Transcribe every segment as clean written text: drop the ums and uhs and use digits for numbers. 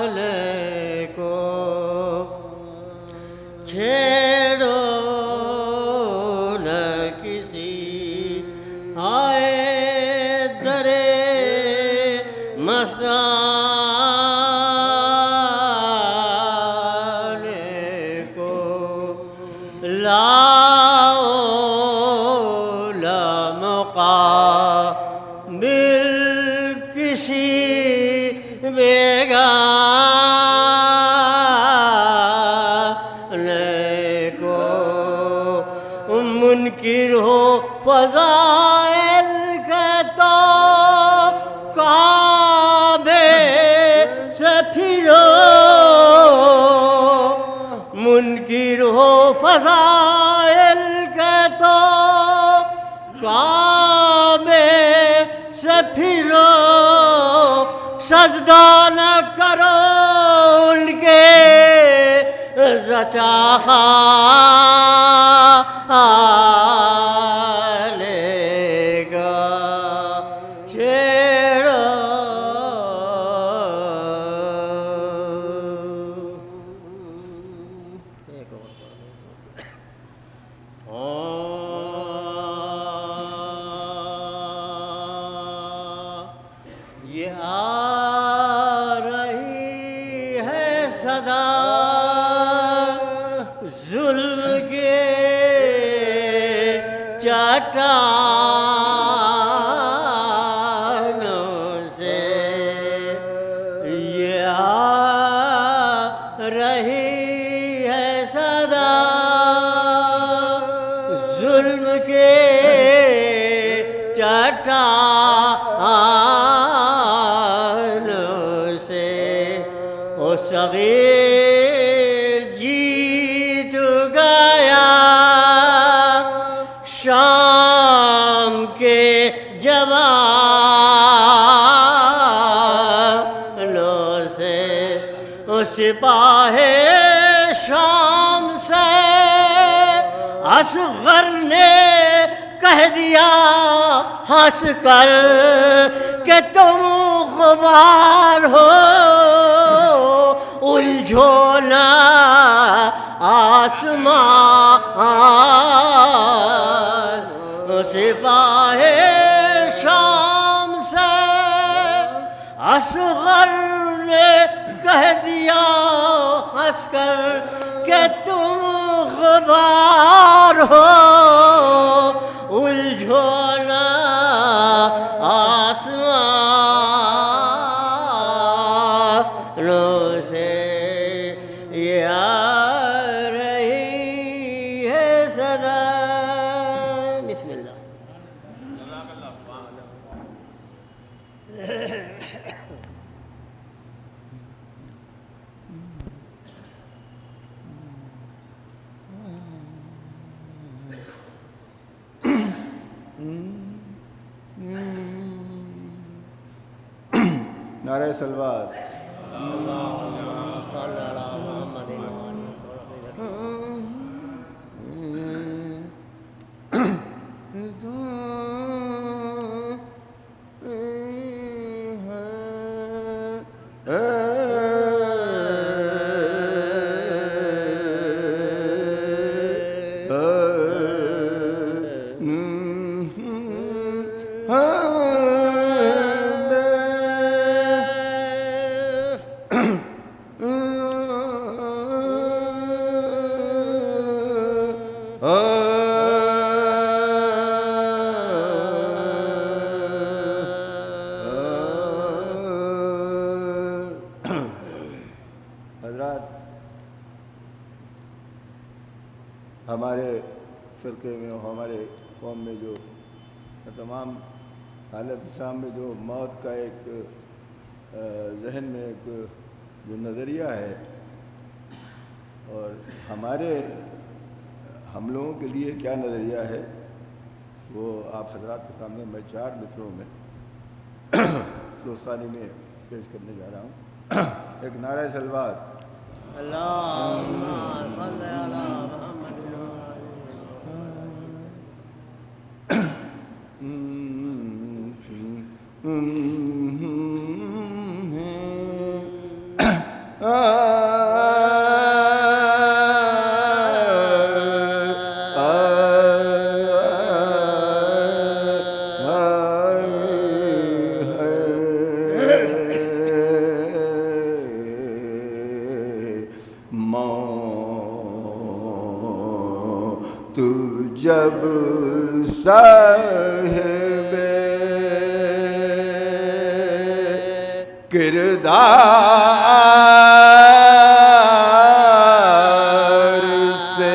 مستعلے کو چھیڑو نہ کسی آئے درے مستعلے کو لاؤ لامقابل کسی بیگانے کو منکر ہو فضائل کے تو کعبے سے پھرو منکر ہو فضائل کے تو کعبے سے پھرو سجدہ نہ کرو ان کے زچا لے گا چھیڑو یہ آ رہی ہے صدا ظلم کے چٹانوں سے یہ آ رہی ہے صدا ظلم کے چٹانوں سے او صغیر جیت گیا شام کے جوانوں سے او سپاہ شام سے اصغر نے کہہ دیا ہنس کر کہ تم غبار ہو الجھو نہ آسمان سپاہ شام سے اصغر نے کہہ دیا ہنس کر کہ تم غبار ہو الجھو نہ آسمانوں سے یہ آ رہی ہے صدا بسم اللہ نعرہ صلوات حضرات ہمارے فرقے میں ہمارے قوم میں جو تمام حالت اسلام میں جو موت کا ایک ذہن میں ایک جو نظریہ ہے اور ہم لوگوں کے لیے کیا نظریہ ہے وہ آپ حضرات کے سامنے میں 4 مصرعوں میں سلوستانی میں پیش کرنے جا رہا ہوں. ایک نعرہ صلوات اللہم صلی علی محمد. تو جب صاحب کردار سے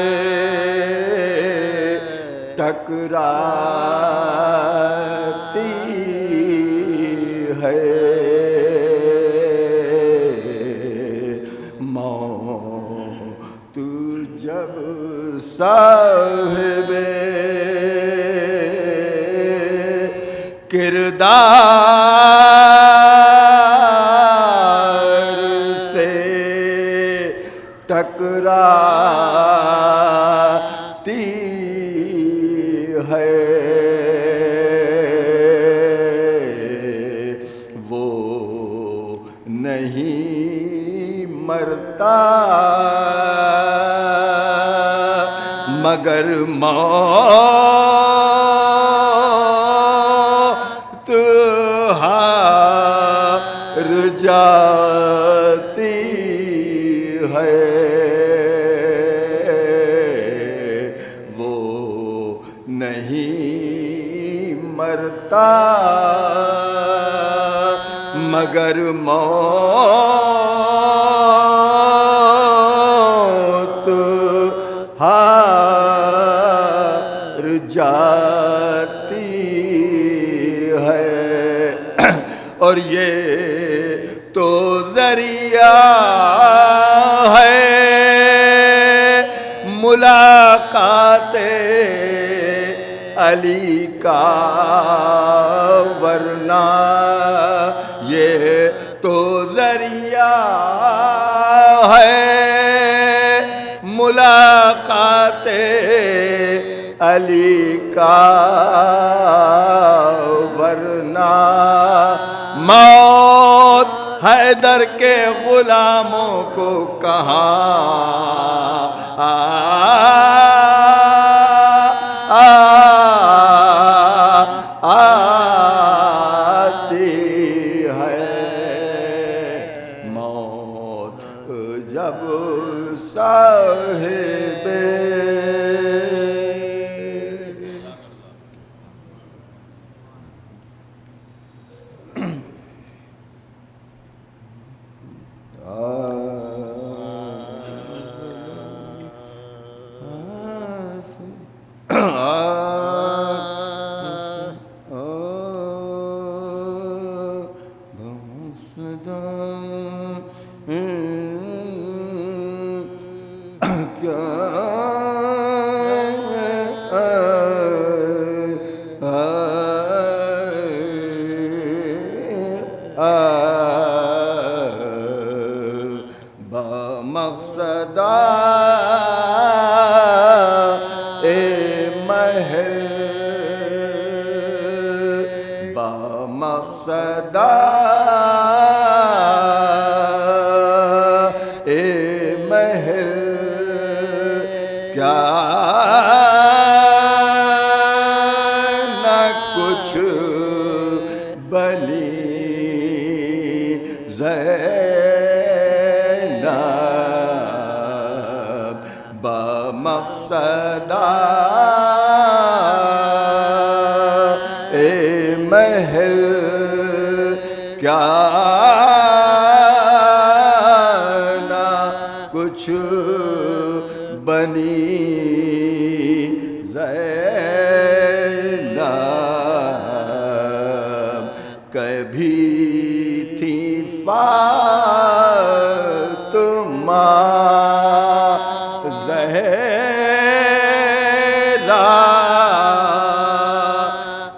ٹکراتی ہے موت جب صاحب کردار سے ٹکراتی ہے وہ نہیں مرتا مگر موت ہار جاتی ہے وہ نہیں مرتا مگر موت ہار جاتی ہے اور یہ تو ذریعہ ہے ملاقات علی کا ورنہ یہ تو ذریعہ ہے ملاقات علی کا ورنہ موت حیدر کے غلاموں کو کہاں آتی ہے موت جب صاحب بمقصدہ اے محل بمقصدہ اے محل کیا نہ کچھ بلی زینب بمقصدہ اے محل کیا نہ کچھ بنی زینب کبھی تھی فاطمہ زہرا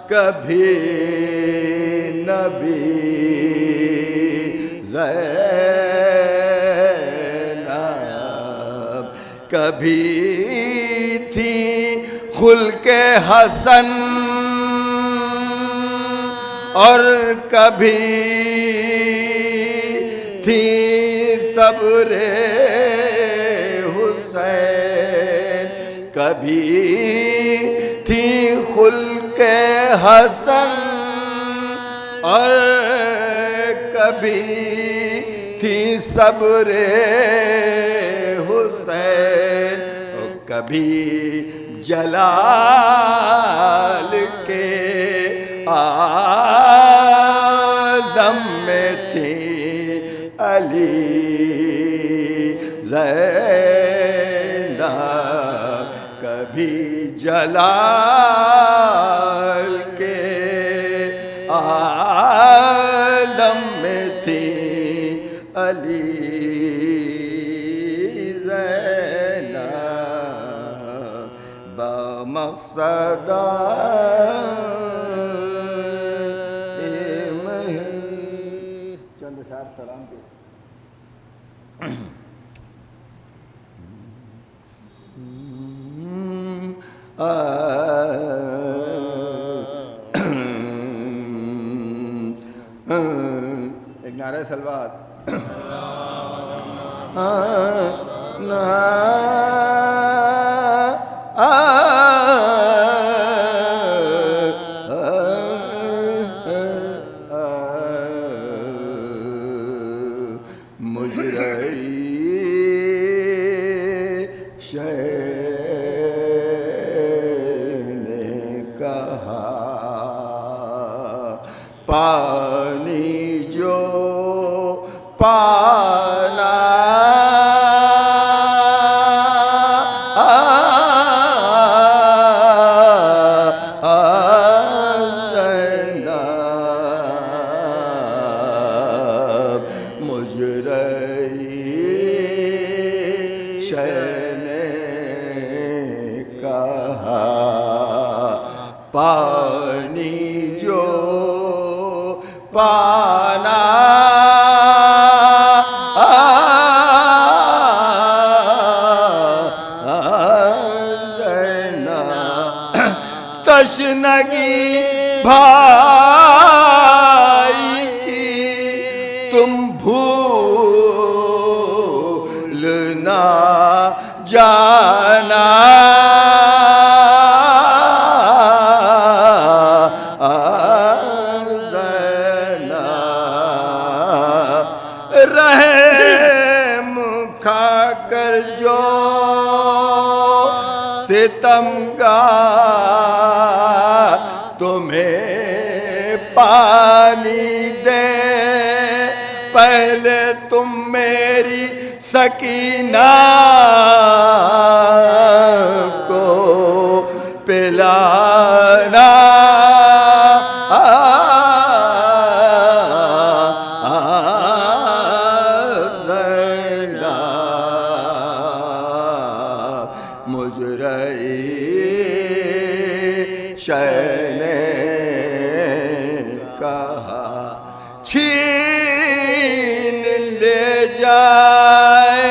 کبھی نبی زینب کبھی تھی خلق حسن اور کبھی تھی صبر حسین، کبھی تھی خلق حسن، اور کبھی تھی صبر حسین، اور کبھی جلال کے عالم میں تھی علی زینب، کبھی جلال کے عالم میں تھی علی زینب، بمقصد چند اشعار سلام کے ایک نعرہ سلوات، پانی جو پانا زینب، مجھ رہی شہ نے کہا پانی جو پانا تشنگی بھائی کی تم بھول نہ جانا، رحم کھا کر جو ستمگار تمہیں پانی دے، پہلے تم میری سکینہ کو پلانا، مجھ رہی شہ نے کہا چھین لے جائے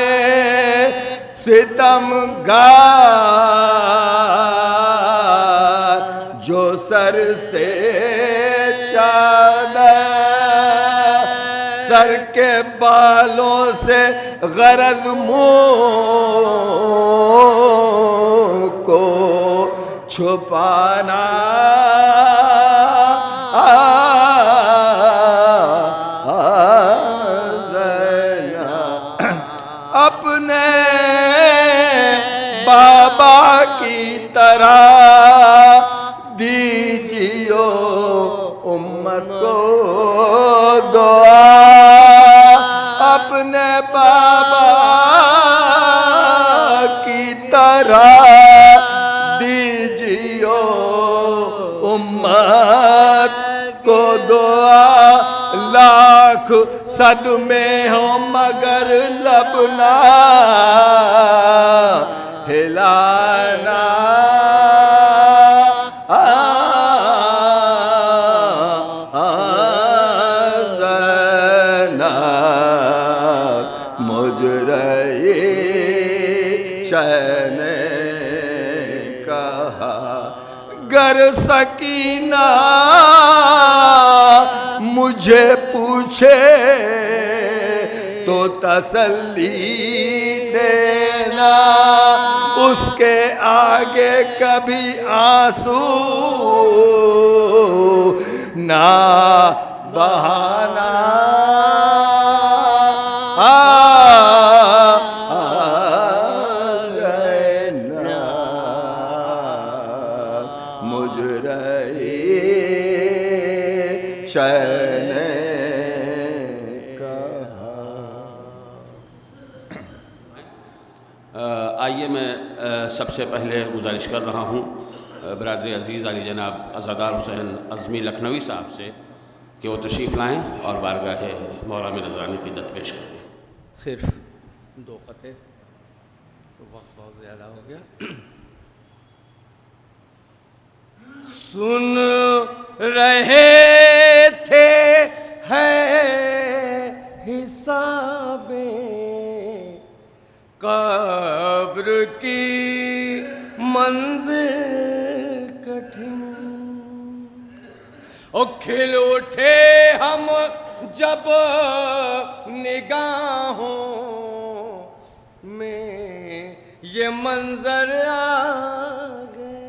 ستمگار جو سر سے چادر، سر کے بالوں سے غرض منہ کو چھپانا، اپنے بابا کی طرح دیجیو امت کو دعا، اپنے بابا کی طرح دیجیو امت کو دعا، لاکھ صدمے ہوں مگر لب نہ ہلانا، مجھ رہی شہ نے کہا گر سکینہ مجھے پوچھے تو تسلی دینا، اس کے آگے کبھی آنسو نہ بہانا۔ آئیے میں سب سے پہلے گزارش کر رہا ہوں برادری عزیز علی جناب عزادار حسین عزمی لکھنوی صاحب سے کہ وہ تشریف لائیں اور بارگاہ مولا امین نذرانی کی عقیدت پیش کریں۔ صرف 2 قطعے، وقت بہت زیادہ ہو گیا۔ سن رہے تھے ہے حساب قبر کی منزل کٹھن، او کھل اٹھے ہم جب نگاہوں میں یہ منظر آ گئے،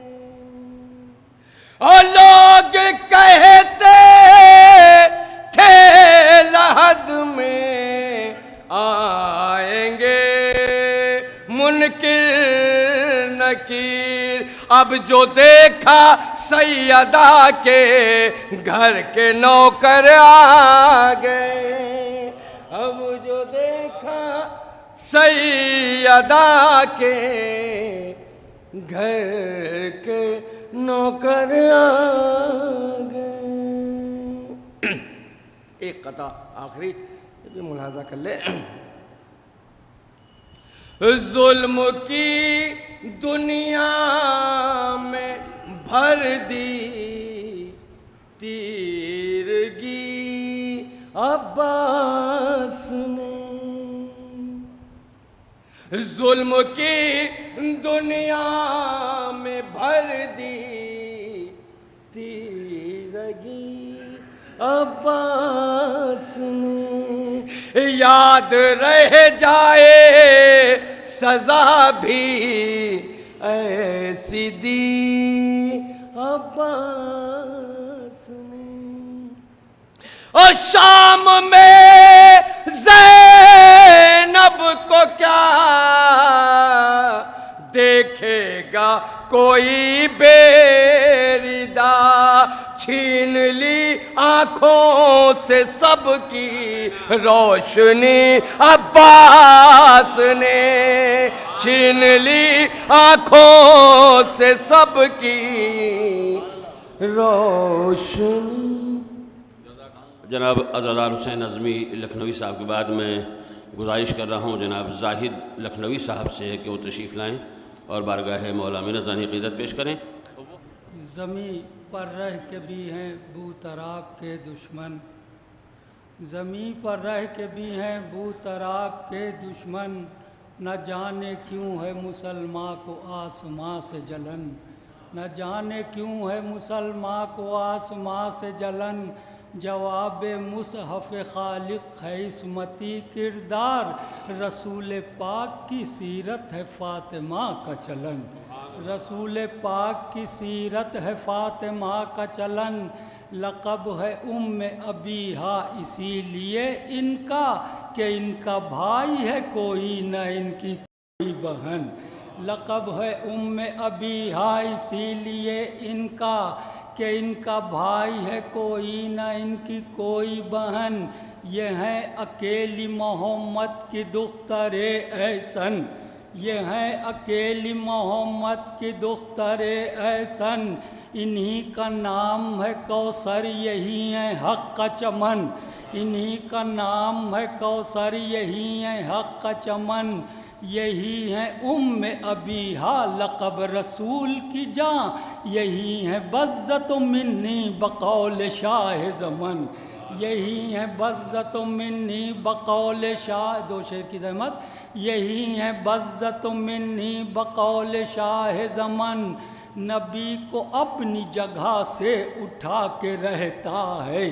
اور لوگ کہتے تھے لحد میں آئیں گے منکر نکیر، اب جو دیکھا سیدہ کے گھر کے نوکر آ گئے، اب جو دیکھا سیدہ کے گھر کے نوکر آ گئے۔ ایک قطعہ آخری بھی ملاحظہ کر لے۔ ظلم کی دنیا میں بھر دی تیرگی عباس نے، ظلم کی دنیا میں بھر دی تیرگی عباس نے، یاد رہ جائے سزا بھی ایسی دی عباس نے، اور شام میں زینب کو کیا دیکھے گا کوئی بیردہ، چھین لی آنکھوں سے سب کی روشنی عباس نے، چھین لی آنکھوں سے سب کی روشنی۔ جناب عزادار حسین عزمی لکھنوی صاحب کے بعد میں گزارش کر رہا ہوں جناب زاہد لکھنوی صاحب سے کہ وہ تشریف لائیں اور بارگاہ مولا امین نذرانی کی عقیدت پیش کریں۔ زمیں پر رہ کے بھی ہیں بو تراب کے دشمن، زمیں پر رہ کے بھی ہیں بو تراب کے دشمن، نہ جانے کیوں ہے مسلمان کو آسماں سے جلن، نہ جانے کیوں ہے مسلمان کو آسماں سے جلن، جواب مصحف خالق ہے عصمتی کردار، رسول پاک کی سیرت ہے فاطمہ کا چلن، رسول پاک کی سیرت ہے فاطمہ کا چلن، لقب ہے ام ابیہا اسی لیے ان کا کہ ان کا بھائی ہے کوئی نہ ان کی کوئی بہن، لقب ہے ام ابیہا اسی لیے ان کا کہ ان کا بھائی ہے کوئی نہ ان کی کوئی بہن، یہ ہیں اکیلی محمد کی دختر احسن، یہ ہیں اکیلی محمد کی دختر احسن، انہی کا نام ہے کوثر یہی ہے حق کا چمن، انہی کا نام ہے کوثر یہی ہے حق کا چمن، یہی ہیں ام ابیہا لقب رسول کی جاں، یہی ہیں بزت منی بقول شاہ زمن، یہی ہیں بزت منی بقول شاہ، 2 شعر کی زحمت، یہی ہیں بزت منی بقول شاہ زمن، نبی کو اپنی جگہ سے اٹھا کے رہتا ہے،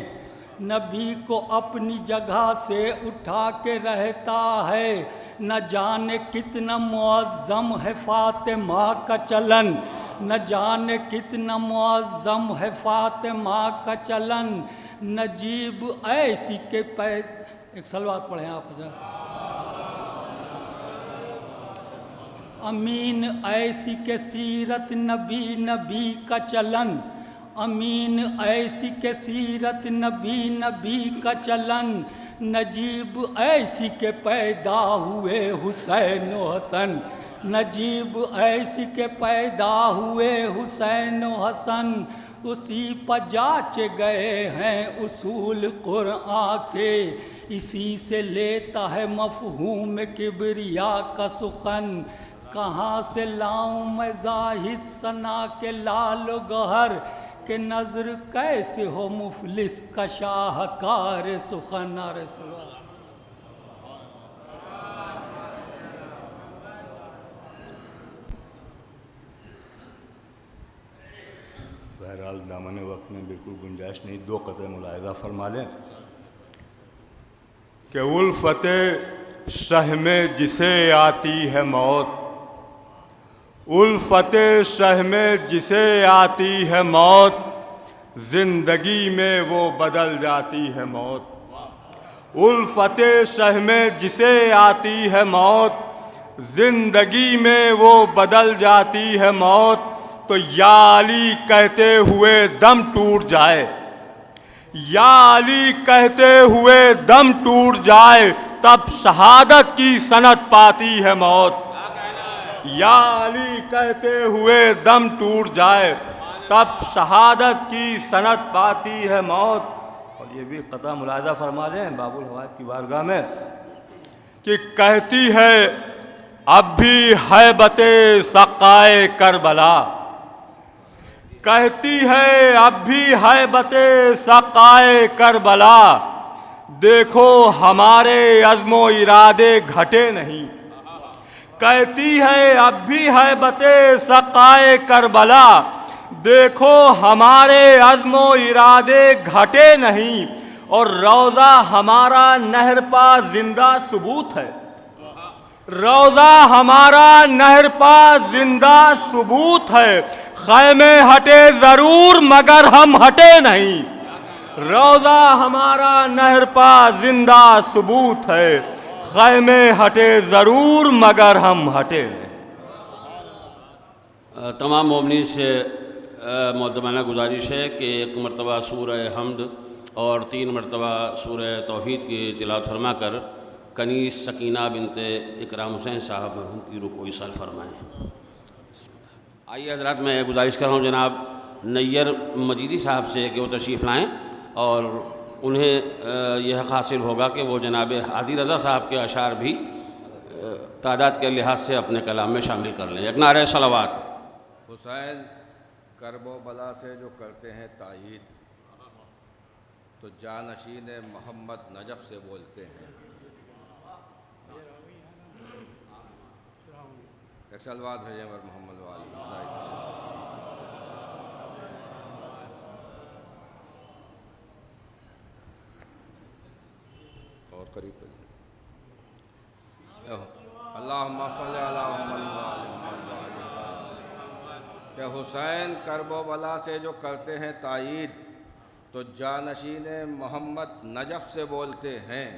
نبی کو اپنی جگہ سے اٹھا کے رہتا ہے، نہ جانے کتنا معظم ہے فاطمہ کا چلن، نہ جانے کتنا معظم ہے فاطمہ کا چلن، نجیب ایسی کے ایک صلوات پڑھیں آپ حضرت۔ امین ایسی کے سیرت نبی نبی کا چلن، امین ایسی کے سیرت نبی نبی کا چلن، نجیب ایسی کے پیدا ہوئے حسین و حسن، نجیب ایسی کے پیدا ہوئے حسین و حسن، اسی پر جاچے گئے ہیں اصول قرآن کے، اسی سے لیتا ہے مفہوم کبریا کا سخن، کہاں سے لاؤں میں ظاہر ثنا کے لال و گہر، کہ نظر کیسے ہو مفلس کا شاہکار سخن۔ بہرحال دامن وقت میں بالکل گنجائش نہیں، 2 قطعے ملاحظہ فرما لیں کہ الفت شہ میں جسے آتی ہے موت، الفت شہ میں جسے آتی ہے موت، زندگی میں وہ بدل جاتی ہے موت، الفت شہ میں جسے آتی ہے موت، زندگی میں وہ بدل جاتی ہے موت، تو یا علی کہتے ہوئے دم ٹوٹ جائے، یا علی کہتے ہوئے دم ٹوٹ جائے، تب شہادت کی سند پاتی ہے موت، یا علی کہتے ہوئے دم ٹوٹ جائے، تب شہادت کی سند پاتی ہے موت۔ اور یہ بھی قطعہ ملاحظہ فرما لیں باب الحوائج کی بارگاہ میں کہ کہتی ہے اب بھی ہیبت سقائے کربلا، کہتی ہے اب بھی ہیبت سقائے کربلا، دیکھو ہمارے عزم و ارادے گھٹے نہیں، کہتی ہے اب بھی ہیبت سقائے کربلا، دیکھو ہمارے عزم و ارادے گھٹے نہیں، اور روضہ ہمارا نہر پا زندہ ثبوت ہے، روضہ ہمارا نہر پا زندہ ثبوت ہے، خیمے ہٹے ضرور مگر ہم ہٹے نہیں، روضہ ہمارا نہر پا زندہ ثبوت ہے، خیمے ہٹے ضرور مگر ہم ہٹے نہیں۔ تمام مومنین سے مؤدبانہ گزارش ہے کہ 1 مرتبہ سورہ حمد اور 3 مرتبہ سورہ توحید کی تلاوت فرما کر کنیز سکینہ بنت اکرام حسین صاحب مرحوم کی روح کو ایصال فرمائیں۔ آئیے حضرات، میں گزارش کر رہا ہوں جناب نیر مجیدی صاحب سے کہ وہ تشریف لائیں، اور انہیں یہ حق حاصل ہوگا کہ وہ جناب ہادی رضا صاحب کے اشعار بھی تعداد کے لحاظ سے اپنے کلام میں شامل کر لیں۔ ایک نعرہ صلوات۔ حسین کرب و بلا سے جو کرتے ہیں تائید، تو جانشین محمد نجف سے بولتے ہیں۔ ایک صلوات بھیجیں ور محمد والی۔ اور قریب کریے۔ اللہم صلی علی محمد کہ حسین کرب و بلا سے جو کرتے ہیں تائید، تو جانشین محمد نجف سے بولتے ہیں،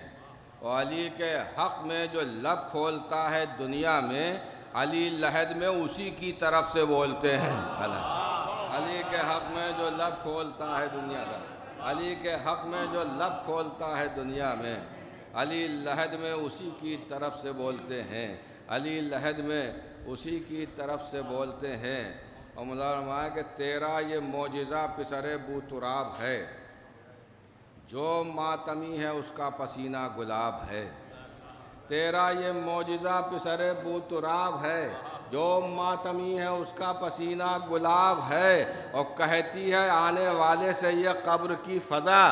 اور علی کے حق میں جو لب کھولتا ہے دنیا میں، علی لحد میں اسی کی طرف سے بولتے ہیں۔ علی کے حق میں جو لب کھولتا ہے دنیا کا، علی کے حق میں جو لب کھولتا ہے دنیا میں، علی لحد میں اسی کی طرف سے بولتے ہیں، علی لحد میں اسی کی طرف سے بولتے ہیں۔ اور مولانا کہ تیرا یہ معجزہ پسر بو تراب ہے، جو ماتمی ہے اس کا پسینہ گلاب ہے، تیرا یہ معجزہ پسر بو تراب ہے، جو ماتمی ہے اس کا پسینہ گلاب ہے، اور کہتی ہے آنے والے سے یہ قبر کی فضا،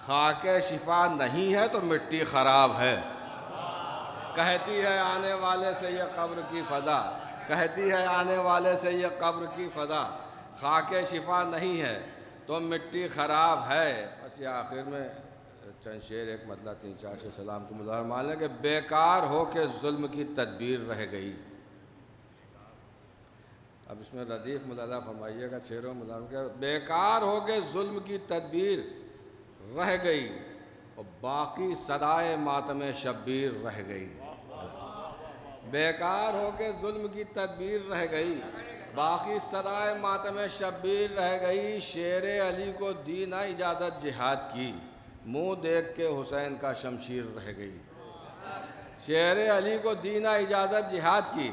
خاک شفا نہیں ہے تو مٹی خراب ہے، کہتی ہے آنے والے سے یہ قبر کی فضا، کہتی ہے آنے والے سے یہ قبر کی فضا، خاک شفا نہیں ہے تو مٹی خراب ہے. بس یہ آخر میں چند شعر ایک مطلب 3-4 سے سلام کو مظاہر مان لیں کہ بیکار ہو کے ظلم کی تدبیر رہ گئی. اب اس میں ردیف ملاحظہ فرمائیے گا شعروں مظاہر کہ بیکار ہو کے ظلم کی تدبیر رہ گئی اور باقی صدائے ماتم شبیر رہ گئی. بیکار ہو کے ظلم کی تدبیر رہ گئی باقی صدائے ماتم شبیر رہ گئی. شیر علی کو دی نہ اجازت جہاد کی منہ دیکھ کے حسین کا شمشیر رہ گئی. شیر علی کو دی نہ اجازت جہاد کی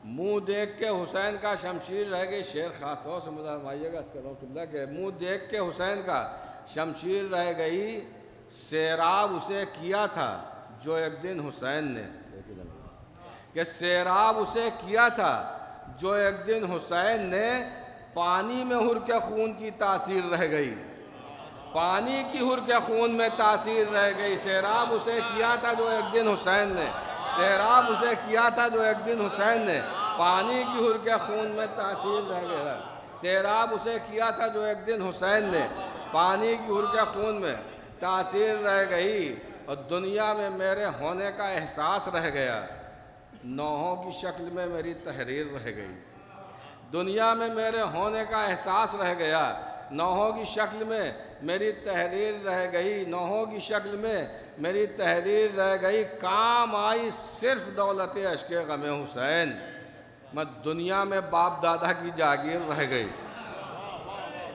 منہ دیکھ کے حسین کا شمشیر رہ گئی. شعر خاص طور سے مظاہر فرمائیے گا اسکروں کہ منہ دیکھ کے حسین کا شمشیر رہ گئی. سیراب اسے کیا تھا جو ایک دن حسین نے کہ سیراب اسے کیا تھا جو ایک دن حسین نے پانی میں ہر کے خون کی تاثیر رہ گئی. پانی کی ہر کے خون میں تاثیر رہ گئی. سیراب اسے کیا تھا جو ایک دن حسین نے سیراب اسے کیا تھا جو ایک دن حسین نے پانی کی ہر کے خون میں تاثیر رہ گئی. سیراب اسے کیا تھا جو ایک دن حسین نے پانی کی ہر کے خون میں تاثیر رہ گئی. اور دنیا میں میرے ہونے کا احساس رہ گیا نوحوں کی شکل میں میری تحریر رہ گئی. دنیا میں میرے ہونے کا احساس رہ گیا نوحوں کی شکل میں میری تحریر رہ گئی. نوحوں کی شکل میں میری تحریر رہ گئی. کام آئی صرف دولت اشک غم حسین میں دنیا میں باپ دادا کی جاگیر رہ گئی.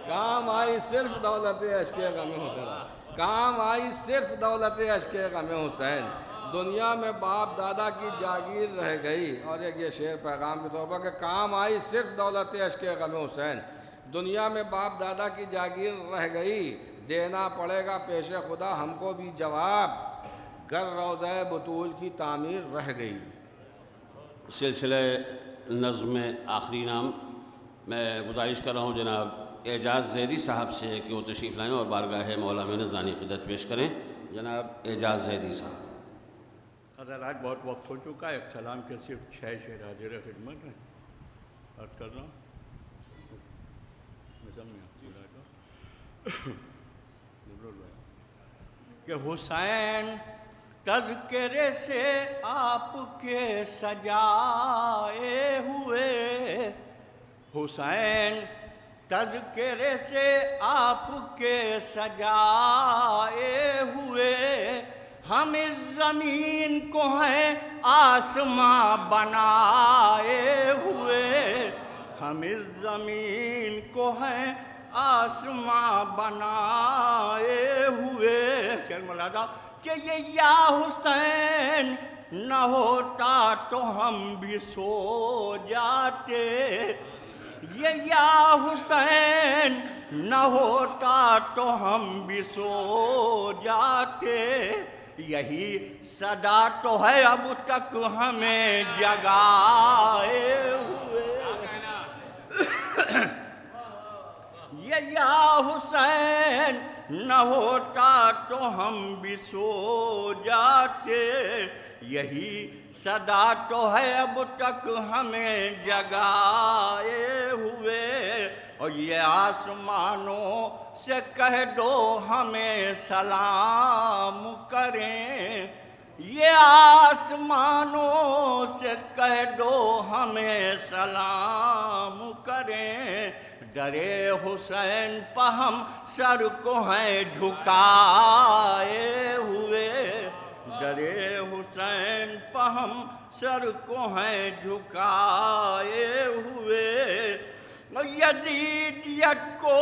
کام آئی صرف دولت اشک غم حسین کام آئی صرف دولت اشک غم حسین دنیا میں باپ دادا کی جاگیر رہ گئی. اور ایک یہ شعر پیغام کے طور پر کہ کام آئی صرف دولت اشک غم حسین دنیا میں باپ دادا کی جاگیر رہ گئی. دینا پڑے گا پیش خدا ہم کو بھی جواب گر روضہ بطول کی تعمیر رہ گئی. سلسلہ نظم آخری نام میں گزارش کر رہا ہوں جناب اعجاز زیدی صاحب سے کہ وہ تشریف لائیں اور بارگاہ مولا ذانی قدرت پیش کریں. جناب اعجاز زیدی صاحب. حضرات بہت وقت ہو چکا ہے. ایک سلام کے صرف 6 شعر حاضر خدمت ہے عرض کر رہا ہوں. کہ حسین تذکرے سے آپ کے سجائے ہوئے حسین تذکرے سے آپ کے سجائے ہوئے ہم اس زمین کو ہیں آسماں بنائے ہوئے ہم اس زمین کو ہیں آسماں بنائے ہوئے. شعر ملاحظہ کہ یہ یا حسین نہ ہوتا تو ہم بھی سو جاتے. یہ یا حسین نہ ہوتا تو ہم بھی سو جاتے. یہی صدا تو ہے اب تک ہمیں جگائے ہوئے. یہ یا حسین نہ ہوتا تو ہم بھی سو جاتے. یہی صدا تو ہے اب تک ہمیں جگائے ہوئے. اور یہ آسمانوں سے کہہ دو ہمیں سلام کریں. یہ آسمانوں سے کہہ دو ہمیں سلام کریں. درے حسین پہ ہم سر کو ہیں جھکائے ہوئے. درے حسین پہ ہم سر کو ہیں جھکائے ہوئے. یزیدیت کو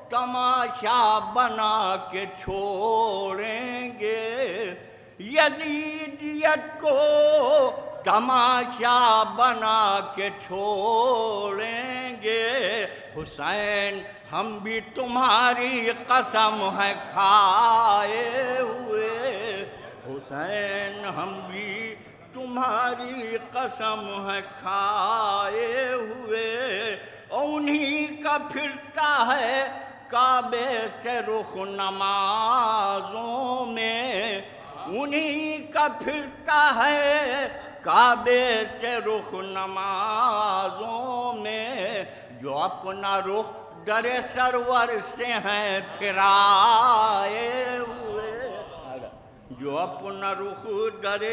تماشا بنا کے چھوڑیں گے. یزیدیت کو تماشا بنا کے چھوڑیں گے. حسین ہم بھی تمہاری قسم ہے کھائے ہوئے. حسین ہم بھی تمہاری قسم ہے کھائے ہوئے. انہی کا پھرتا ہے کعبے سے رخ نمازوں میں. انہی کا پھرتا ہے کعبے سے رخ نمازوں میں. جو اپنا رخ در سرور سے ہیں پھرائے ہوئے، جو اپنا رخ در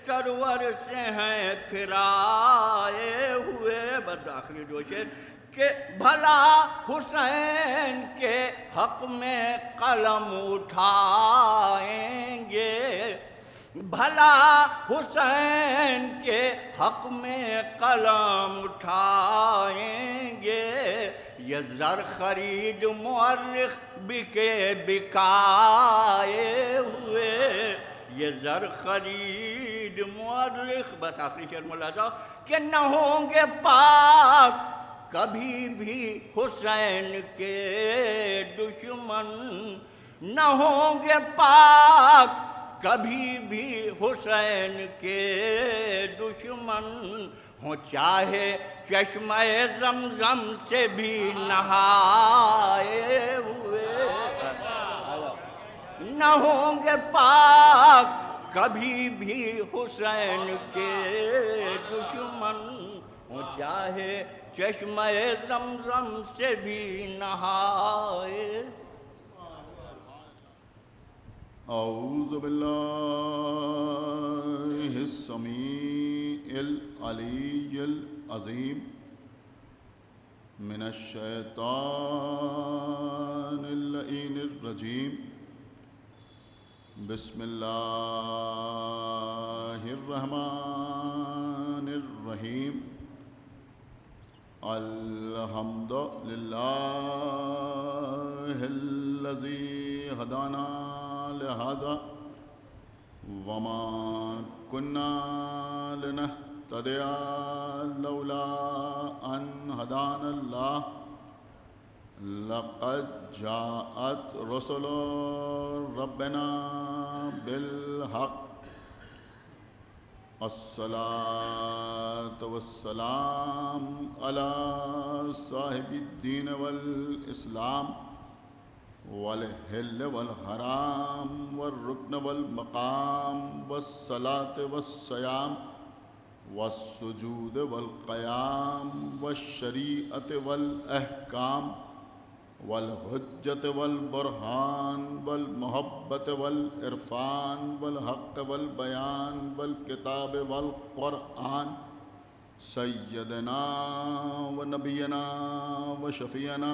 سرور سے ہیں پھرائے ہوئے. بس آخری دو شعر کہ بھلا حسین کے حق میں قلم اٹھائیں گے، بھلا حسین کے حق میں قلم اٹھائیں گے. یہ زر خرید مورخ بکے بکائے ہوئے، یہ زر خرید مورخ. بس آخری شعر ملاحظہ کہ نہ ہوں گے پاک کبھی بھی حسین کے دشمن، نہ ہوں گے پاک کبھی بھی حسین کے دشمن. ہوں چاہے چشمہ زمزم سے بھی نہائے ہوئے، نہ ہوں گے پاک کبھی بھی حسین کے دشمن. ہوں چاہے چشمہ زمزم سے بھی نہائے. اعوذ باللہ السمیع العلی العظیم من الشیطان اللعین الرجیم. بسم اللہ الرحمن الرحیم. الحمد للہ الذی ہدانا لہذا وما كنا لنهتدي لولا ان هدانا الله. لقد جاءت رسل ربنا بالحق. الصلاة والسلام على صاحب الدين والإسلام والحل والحرام والركن والمقام والصلاة والصيام والسجود والقيام والشريعة والأحكام والحجة والبرهان والمحبة والعرفان والحق والبيان والكتاب والقرآن. سيدنا ونبينا وشفيعنا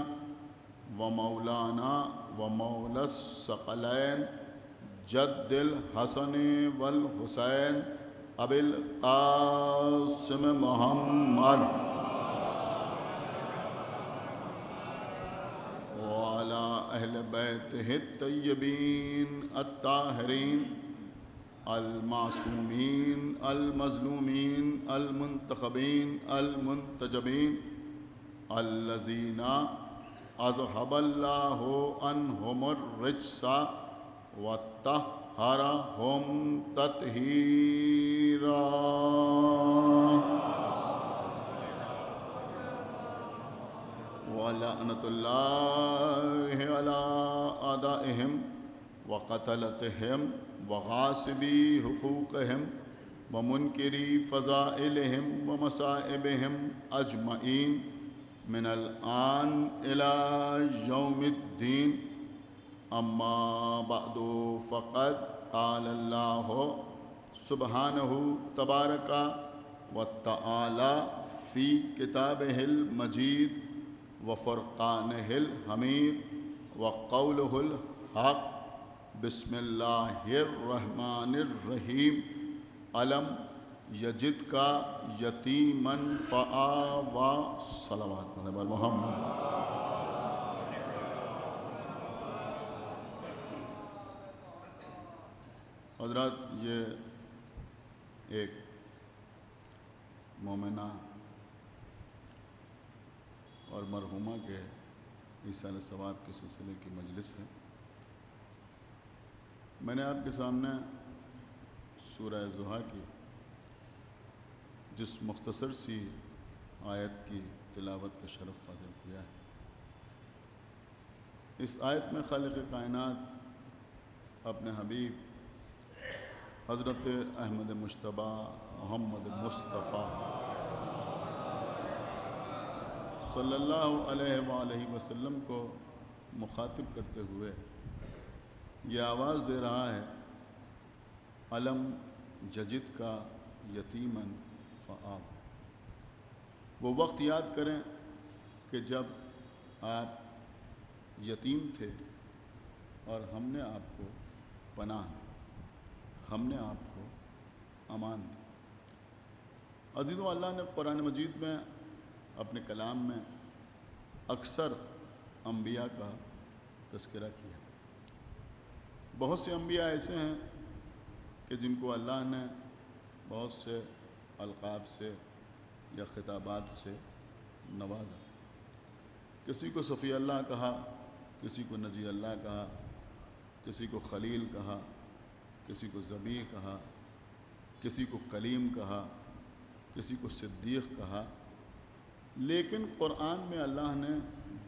ومولانا ومولى الثقلين جد الحسن والحسين أبي القاسم محمد وعلى أهل بيته الطيبين الطاهرين المعصومين المظلومين المنتخبين المنتجبين الذين أذهب الله عنهم الرجس وطهرهم تطهيرا. ولعنة الله على أعدائهم وقتلتهم وغاصبي حقوقهم ومنكري فضائلهم ومصائبهم أجمعين من الآن إلى يوم الدين. أما بعد فقد قال الله سبحانه تبارك وتعالى في كتابه المجيد وفرقانه الحميد وقوله الحق. بسم الله الرحمن الرحيم. ألم يجدك يتيما فآوى. صلوات على محمد. حضرات، یہ ایک مومنہ اور مرحومہ کے ایصال ثواب کے سلسلے کی مجلس ہے. میں نے آپ کے سامنے سورہ ضحیٰ کی جس مختصر سی آیت کی تلاوت کا شرف حاصل کیا ہے. اس آیت میں خالق کائنات اپنے حبیب حضرت احمد مجتبیٰ محمد مصطفیٰ صلی اللہ علیہ وآلہ وسلم کو مخاطب کرتے ہوئے یہ آواز دے رہا ہے، علم ججد کا یتیمن فآب۔ وہ وقت یاد کریں کہ جب آپ یتیم تھے اور ہم نے آپ کو پناہ دی، ہم نے آپ کو امان دی۔ عزیزو، اللہ نے قرآن مجید میں اپنے کلام میں اکثر انبیاء کا تذکرہ کیا۔ بہت سے انبیاء ایسے ہیں کہ جن کو اللہ نے بہت سے القاب سے یا خطابات سے نوازا۔ کسی کو صفی اللہ کہا، کسی کو نجی اللہ کہا، کسی کو خلیل کہا، کسی کو ذبیح کہا، کسی کو کلیم کہا، کسی کو صدیق کہا۔ لیکن قرآن میں اللہ نے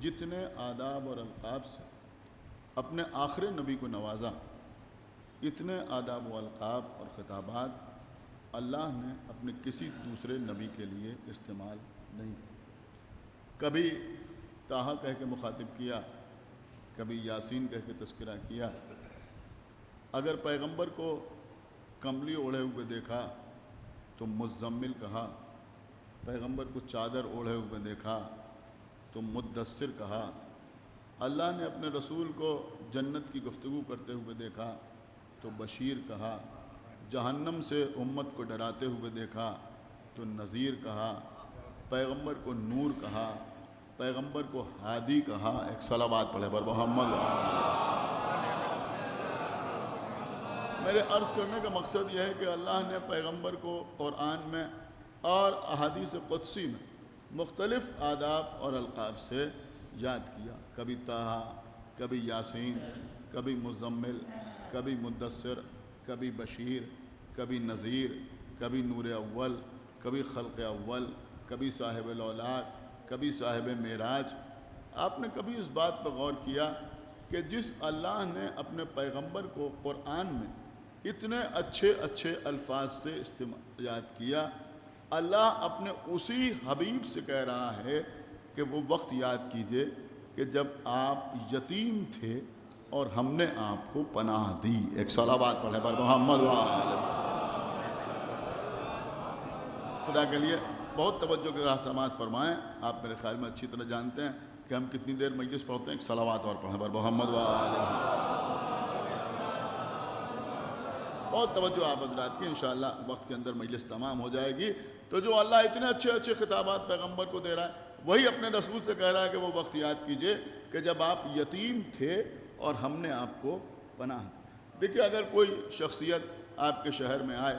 جتنے آداب اور القاب سے اپنے آخری نبی کو نوازا، اتنے آداب و القاب اور خطابات اللہ نے اپنے کسی دوسرے نبی کے لیے استعمال نہیں کیا۔ کبھی طٰہٰ کہہ کے مخاطب کیا، کبھی یاسین کہہ کے تذکرہ کیا۔ اگر پیغمبر کو کملی اوڑھے ہوئے دیکھا تو مزمل کہا، پیغمبر کو چادر اوڑھے ہوئے دیکھا تو مدثر کہا۔ اللہ نے اپنے رسول کو جنت کی گفتگو کرتے ہوئے دیکھا تو بشیر کہا، جہنم سے امت کو ڈراتے ہوئے دیکھا تو نذیر کہا، پیغمبر کو نور کہا، پیغمبر کو ہادی کہا۔ ایک صلوات پڑھے پر محمد۔ میرے عرض کرنے کا مقصد یہ ہے کہ اللہ نے پیغمبر کو قرآن میں اور احادیث قدسی میں مختلف آداب اور القاب سے یاد کیا۔ کبھی طٰہٰ، کبھی یاسین، کبھی مزمل، کبھی مدثر، کبھی بشیر، کبھی نذیر، کبھی نور اول، کبھی خلق اول، کبھی صاحب الاولاق، کبھی صاحب معراج۔ آپ نے کبھی اس بات پر غور کیا کہ جس اللہ نے اپنے پیغمبر کو قرآن میں اتنے اچھے اچھے الفاظ سے یاد کیا، اللہ اپنے اسی حبیب سے کہہ رہا ہے کہ وہ وقت یاد کیجئے کہ جب آپ یتیم تھے اور ہم نے آپ کو پناہ دی۔ ایک صلوات پڑھے پر محمد وآلہ۔ خدا کے لیے بہت توجہ کے ساتھ سماعت فرمائیں۔ آپ میرے خیال میں اچھی طرح جانتے ہیں کہ ہم کتنی دیر مجلس پڑھتے ہیں۔ ایک صلوات اور پڑھیں پر محمد وآلہ۔ بہت توجہ آپ حضرات کی، انشاءاللہ وقت کے اندر مجلس تمام ہو جائے گی۔ تو جو اللہ اتنے اچھے اچھے خطابات پیغمبر کو دے رہا ہے، وہی اپنے رسول سے کہہ رہا ہے کہ وہ وقت یاد کیجئے کہ جب آپ یتیم تھے اور ہم نے آپ کو پناہ دی۔ دیکھیے، اگر کوئی شخصیت آپ کے شہر میں آئے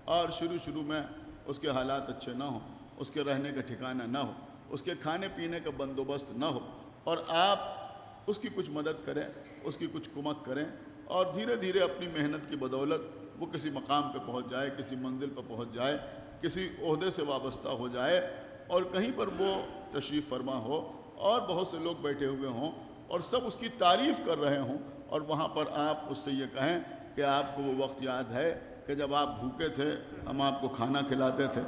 اور شروع میں اس کے حالات اچھے نہ ہوں، اس کے رہنے کا ٹھکانہ نہ ہو، اس کے کھانے پینے کا بندوبست نہ ہو، اور آپ اس کی کچھ مدد کریں، اس کی کچھ کمک کریں، اور دھیرے دھیرے اپنی محنت کی بدولت وہ کسی مقام پہ پہنچ جائے، کسی منزل پہ پہنچ جائے، کسی عہدے سے وابستہ ہو جائے، اور کہیں پر وہ تشریف فرما ہو اور بہت سے لوگ بیٹھے ہوئے ہوں اور سب اس کی تعریف کر رہے ہوں، اور وہاں پر آپ اس سے یہ کہیں کہ آپ کو وہ وقت یاد ہے کہ جب آپ بھوکے تھے، ہم آپ کو کھانا کھلاتے تھے،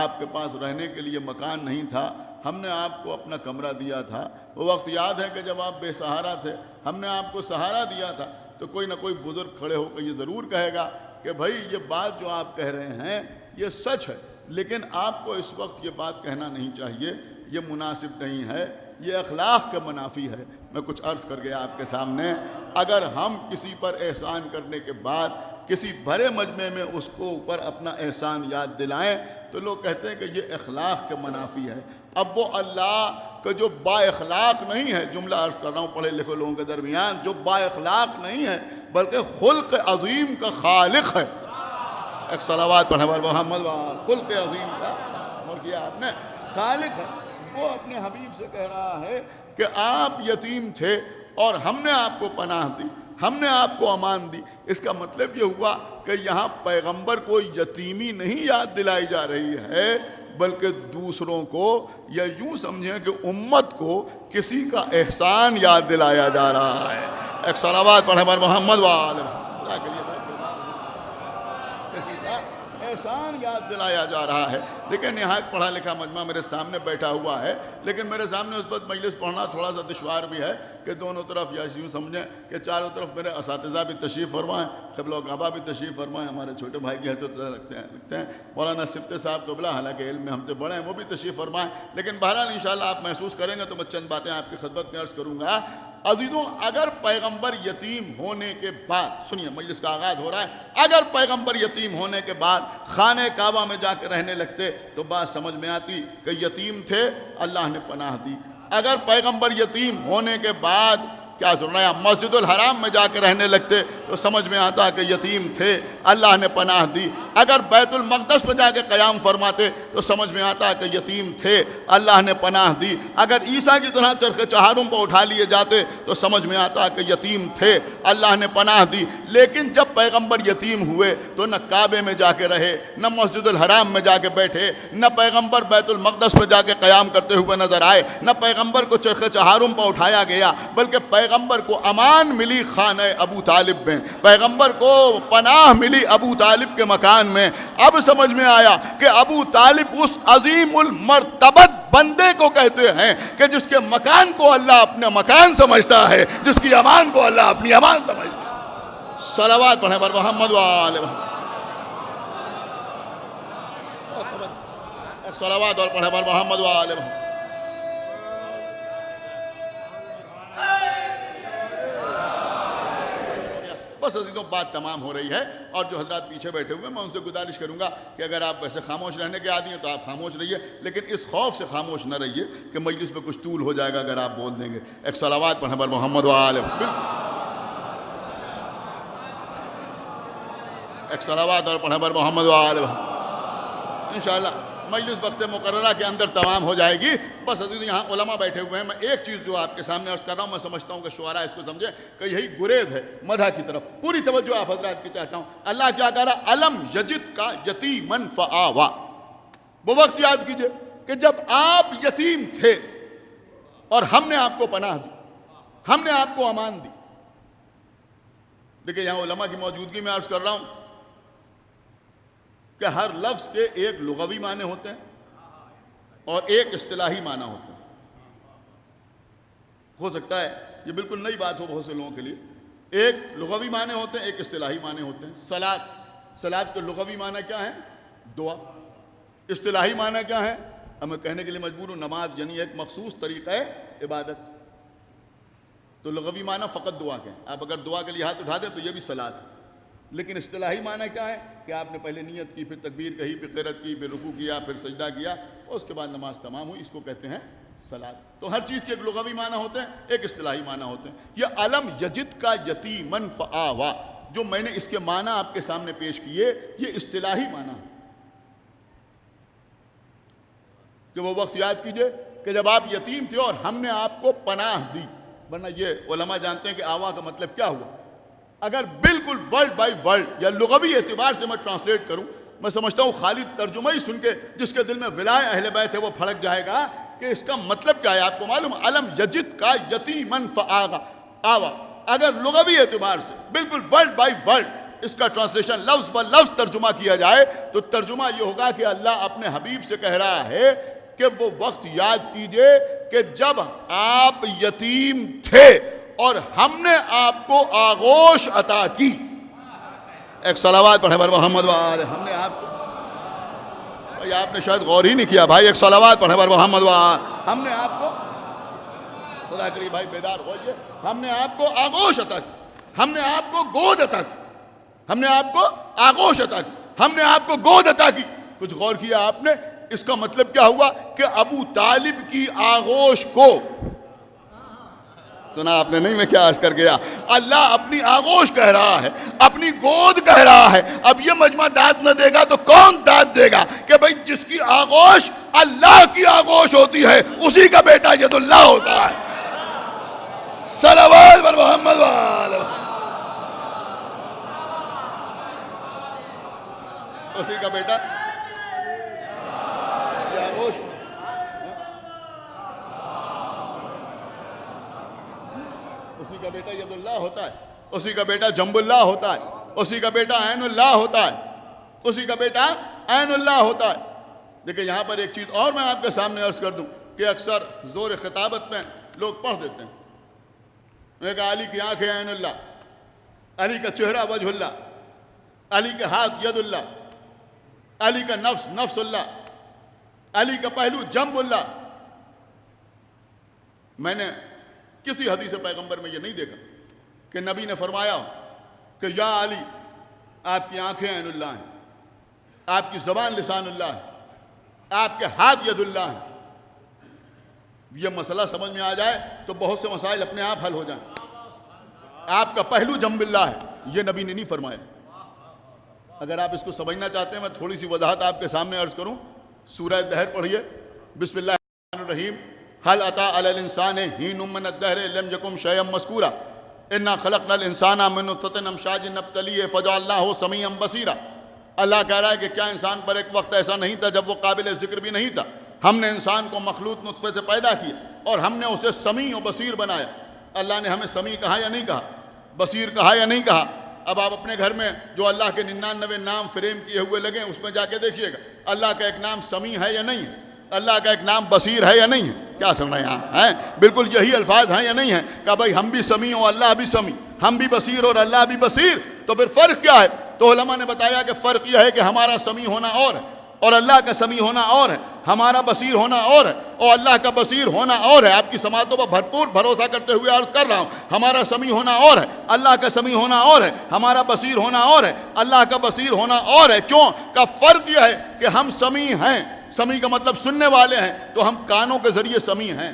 آپ کے پاس رہنے کے لیے مکان نہیں تھا، ہم نے آپ کو اپنا کمرہ دیا تھا، وہ وقت یاد ہے کہ جب آپ بے سہارا تھے، ہم نے آپ کو سہارا دیا تھا۔ تو کوئی نہ کوئی بزرگ کھڑے ہو کر یہ ضرور کہے گا کہ بھائی یہ بات جو آپ کہہ رہے ہیں یہ سچ ہے، لیکن آپ کو اس وقت یہ بات کہنا نہیں چاہیے، یہ مناسب نہیں ہے، یہ اخلاق کا منافی ہے۔ میں کچھ عرض کر گیا آپ کے سامنے، اگر ہم کسی پر احسان کرنے کے بعد کسی بھرے مجمع میں اس کو اوپر اپنا احسان یاد دلائیں تو لوگ کہتے ہیں کہ یہ اخلاق کے منافی ہے۔ اب وہ اللہ کا جو با اخلاق نہیں ہے، جملہ عرض کر رہا ہوں پڑھے لکھے لوگوں کے درمیان، جو با اخلاق نہیں ہے بلکہ خلق عظیم کا خالق ہے۔ ایک صلوات پڑھیں محمد خلق عظیم کا، اور کیا آپ نے، خالق ہے۔ وہ اپنے حبیب سے کہہ رہا ہے کہ آپ یتیم تھے اور ہم نے آپ کو پناہ دی، ہم نے آپ کو امان دی۔ اس کا مطلب یہ ہوا کہ یہاں پیغمبر کو یتیمی نہیں یاد دلائی جا رہی ہے، بلکہ دوسروں کو، یا یوں سمجھیں کہ امت کو کسی کا احسان یاد دلایا جا رہا ہے۔ ایک صلوات پڑھیں پر محمد وآلہ۔ کسی کا احسان یاد دلایا جا رہا ہے. لیکن نہایت پڑھا لکھا مجمع میرے سامنے بیٹھا ہوا ہے, لیکن میرے سامنے اس وقت مجلس پڑھنا تھوڑا سا دشوار بھی ہے کہ دونوں طرف یا یوں سمجھیں کہ چاروں طرف میرے اساتذہ بھی تشریف فرمائیں, قبلہ و کعبہ بھی تشریف فرمائیں, ہمارے چھوٹے بھائی کی حیثیت رکھتے ہیں مولانا سبتے صاحب قبلہ, حالانکہ علم میں ہم سے بڑے ہیں, وہ بھی تشریف فرمائیں. لیکن بہرحال انشاءاللہ آپ محسوس کریں گے تو میں چند باتیں آپ کی خدمت میں عرض کروں گا. عزیزوں, اگر پیغمبر یتیم ہونے کے بعد, سنیے مجلس کا آغاز ہو رہا ہے, اگر پیغمبر یتیم ہونے کے بعد خانہ کعبہ میں جا کے رہنے لگتے تو بات سمجھ میں آتی کہ یتیم تھے, اللہ نے پناہ دی. اگر پیغمبر یتیم ہونے کے بعد کیا سن رہے ہیں مسجد الحرام میں جا کے رہنے لگتے تو سمجھ میں آتا کہ یتیم تھے, اللہ نے پناہ دی. اگر بیت المقدس میں جا کے قیام فرماتے تو سمجھ میں آتا کہ یتیم تھے, اللہ نے پناہ دی. اگر عیسیٰ کی طرح چرخ چہارم پر اٹھا لیے جاتے تو سمجھ میں آتا کہ یتیم تھے, اللہ نے پناہ دی. لیکن جب پیغمبر یتیم ہوئے تو نہ کعبے میں جا کے رہے, نہ مسجد الحرام میں جا کے بیٹھے, نہ پیغمبر بیت المقدس میں جا کے قیام کرتے ہوئے نظر آئے, نہ پیغمبر کو چرخ چہارم پر اٹھایا گیا, بلکہ پیغمبر کو امان ملی خانہ ابو طالب میں, پیغمبر کو پناہ ملی ابو طالب کے مکان میں. اب سمجھ میں آیا کہ ابو طالب اس عظیم المرتبت بندے کو کہتے ہیں کہ جس کے مکان کو اللہ اپنے مکان سمجھتا ہے, جس کی امان کو اللہ اپنی امان سمجھتا ہے. صلوات پڑھیں بر محمد وآل محمد. ایک صلوات اور پڑھیں بر محمد وآل محمد. بس عزیزوں بات تمام ہو رہی ہے, اور جو حضرات پیچھے بیٹھے ہوئے میں ان سے گزارش کروں گا کہ اگر آپ ویسے خاموش رہنے کے عادی ہیں تو آپ خاموش رہیے, لیکن اس خوف سے خاموش نہ رہیے کہ مجلس میں کچھ طول ہو جائے گا اگر آپ بول دیں گے. ایک صلوات پڑھیں بر محمد وآل محمد. ایک صلوات اور پڑھیں بر محمد وآل محمد. انشاءاللہ مجلس وقت مقررہ کے اندر تمام ہو جائے گی. بس عزیز یہاں علماء بیٹھے ہوئے ہیں, میں ایک چیز جو آپ کے سامنے عرض کر رہا ہوں, میں سمجھتا ہوں کہ شعراء اس کو سمجھیں کہ یہی گریز ہے مدح کی طرف. پوری توجہ آپ حضرات کی چاہتا ہوں. اللہ کیا کہہ رہا, علم یجد کا یتیمن فآوا. وہ وقت یاد کیجئے کہ جب آپ یتیم تھے اور ہم نے آپ کو پناہ دی, ہم نے آپ کو امان دی. دیکھیں یہاں علماء کی موجودگی میں عرض کر رہا ہوں کہ ہر لفظ کے ایک لغوی معنی ہوتے ہیں اور ایک اصطلاحی معنی ہوتے ہیں. ہو سکتا ہے یہ بالکل نئی بات ہو بہت سے لوگوں کے لیے. ایک لغوی معنی ہوتے ہیں, ایک اصطلاحی معنی ہوتے ہیں. صلاۃ کے لغوی معنی کیا ہے؟ دعا. اصطلاحی معنی کیا ہے؟ اب میں کہنے کے لیے مجبور ہوں, نماز یعنی ایک مخصوص طریقہ ہے عبادت. تو لغوی معنی فقط دعا کے, آپ اگر دعا کے لیے ہاتھ اٹھا دیں تو یہ بھی صلاۃ ہے. لیکن اصطلاحی معنی کیا ہے کہ آپ نے پہلے نیت کی, پھر تکبیر کہی, پھر قرأت کی, پھر رکوع کیا, پھر سجدہ کیا, اور اس کے بعد نماز تمام ہوئی. اس کو کہتے ہیں صلاۃ. تو ہر چیز کے ایک لغوی معنی ہوتے ہیں, ایک اصطلاحی معنی ہوتے ہیں. یہ علم یجد کا یتیمن فآوا جو میں نے اس کے معنی آپ کے سامنے پیش کیے, یہ اصطلاحی معنی ہے. کہ وہ وقت یاد کیجئے کہ جب آپ یتیم تھے اور ہم نے آپ کو پناہ دی. ورنہ یہ علماء جانتے ہیں کہ آوا کا مطلب کیا ہوا. اگر بالکل ورڈ بائی ورڈ یا لغوی اعتبار سے میں ٹرانسلیٹ کروں, میں سمجھتا ہوں خالی ترجمہ ہی سن کے جس کے دل میں ولائے اہل بیت ہے وہ پھڑک جائے گا کہ اس کا مطلب کیا ہے. آپ کو معلوم, علم یجد کا یتیمن فآوا. اگر لغوی اعتبار سے بالکل ورڈ بائی ورڈ اس کا ٹرانسلیشن لفظ بہ لفظ ترجمہ کیا جائے تو ترجمہ یہ ہوگا کہ اللہ اپنے حبیب سے کہہ رہا ہے کہ وہ وقت یاد کیجئے کہ جب آپ یتیم تھے اور ہم نے آپ کو آغوش عطا کی. ایک صلوات پڑھیں بر محمد وآل. ہم نے آپ کو, بھائی آپ نے شاید غور ہی نہیں کیا بھائی, ایک صلوات پڑھیں بر محمد وآل. ہم نے آپ کو, خدا کے لیے بھائی بیدار ہوئیے, ہم نے آپ کو آغوش عطا کی, ہم نے آپ کو گود عطا کی, ہم نے آپ کو آغوش عطا کی, ہم نے آپ کو گود عطا کی. کچھ غور کیا آپ نے؟ اس کا مطلب کیا ہوا کہ ابو طالب کی آغوش کو, سنا آپ نے نہیں, میں کیا عرض کر گیا, اللہ اپنی آغوش کہہ رہا ہے, اپنی گود کہہ رہا ہے. اب یہ مجمع داد نہ دے گا تو کون داد دے گا کہ بھئی جس کی آغوش اللہ کی آغوش ہوتی ہے اسی کا بیٹا ید اللہ ہوتا ہے. صلوات بر محمد وآل. اسی کا بیٹا, اس کی آغوش, اسی کا بیٹا ید اللہ ہوتا ہے, اسی کا بیٹا جنب اللہ ہوتا ہے, اسی کا بیٹا عین اللہ ہوتا ہے. اسی کا بیٹا عین اللہ ہوتا ہے۔ دیکھیں یہاں پر ایک چیز اور میں آپ کے سامنے عرض کر دوں کہ اکثر زور خطابت میں لوگ پڑھ دیتے ہیں، میں کہا علی کی آنکھیں عین اللہ، علی کا چہرہ وجہ اللہ، علی کے ہاتھ ید اللہ، علی کا نفس نفس اللہ، علی کا پہلو جنب اللہ۔ میں نے کسی حدیث پیغمبر میں یہ نہیں دیکھا کہ نبی نے فرمایا ہو کہ یا علی آپ کی آنکھیں عین اللہ ہیں، آپ کی زبان لسان اللہ ہے، آپ کے ہاتھ ید اللہ ہیں۔ یہ مسئلہ سمجھ میں آ جائے تو بہت سے مسائل اپنے آپ حل ہو جائیں۔ آپ کا پہلو جنب اللہ ہے، یہ نبی نے نہیں فرمایا۔ اگر آپ اس کو سمجھنا چاہتے ہیں میں تھوڑی سی وضاحت آپ کے سامنے عرض کروں۔ سورہ دہر پڑھیے، بسم اللہ الرحمن الرحیم۔ هل اتى على الانسان حين من الدهر لم يكن شيئا مذكورا انا خلقنا الانسان من نطفة امشاج نبتليه فجعلناه سميعا بصيرا۔ اللہ کہہ رہا ہے کہ کیا انسان پر ایک وقت ایسا نہیں تھا جب وہ قابل ذکر بھی نہیں تھا؟ ہم نے انسان کو مخلوط نطفے سے پیدا کیا اور ہم نے اسے سمیع و بصیر بنایا۔ اللہ نے ہمیں سمیع کہا یا نہیں کہا؟ بصیر کہا یا نہیں کہا؟ اب آپ اپنے گھر میں جو اللہ کے 99 نام فریم کیے ہوئے لگیں اس میں جا کے دیکھیے گا اللہ کا ایک نام سمیع ہے یا نہیں ہے، اللہ کا ایک نام بصیر ہے یا نہیں ہے۔ کیا سن رہے ہیں آپ؟ ہیں بالکل یہی الفاظ ہیں یا نہیں ہیں کہ بھائی ہم بھی سمیع اور اللہ بھی سمیع، ہم بھی بصیر اور اللہ بھی بصیر، تو پھر فرق کیا ہے؟ تو علماء نے بتایا کہ فرق یہ ہے کہ ہمارا سمیع ہونا اور ہے اور اللہ کا سمیع ہونا اور ہے، ہمارا بصیر ہونا اور ہے اور اللہ کا بصیر ہونا اور ہے۔ آپ کی سماعتوں پر بھرپور بھروسہ کرتے ہوئے عرض کر رہا ہوں، ہمارا سمیع ہونا اور ہے، اللہ کا سمیع ہونا اور ہے، ہمارا بصیر ہونا اور ہے، اللہ کا بصیر ہونا اور ہے۔ کیوں؟ کا فرق یہ ہے کہ ہم سمیع ہیں، سمیع کا مطلب سننے والے ہیں، تو ہم کانوں کے ذریعے سمیع ہیں۔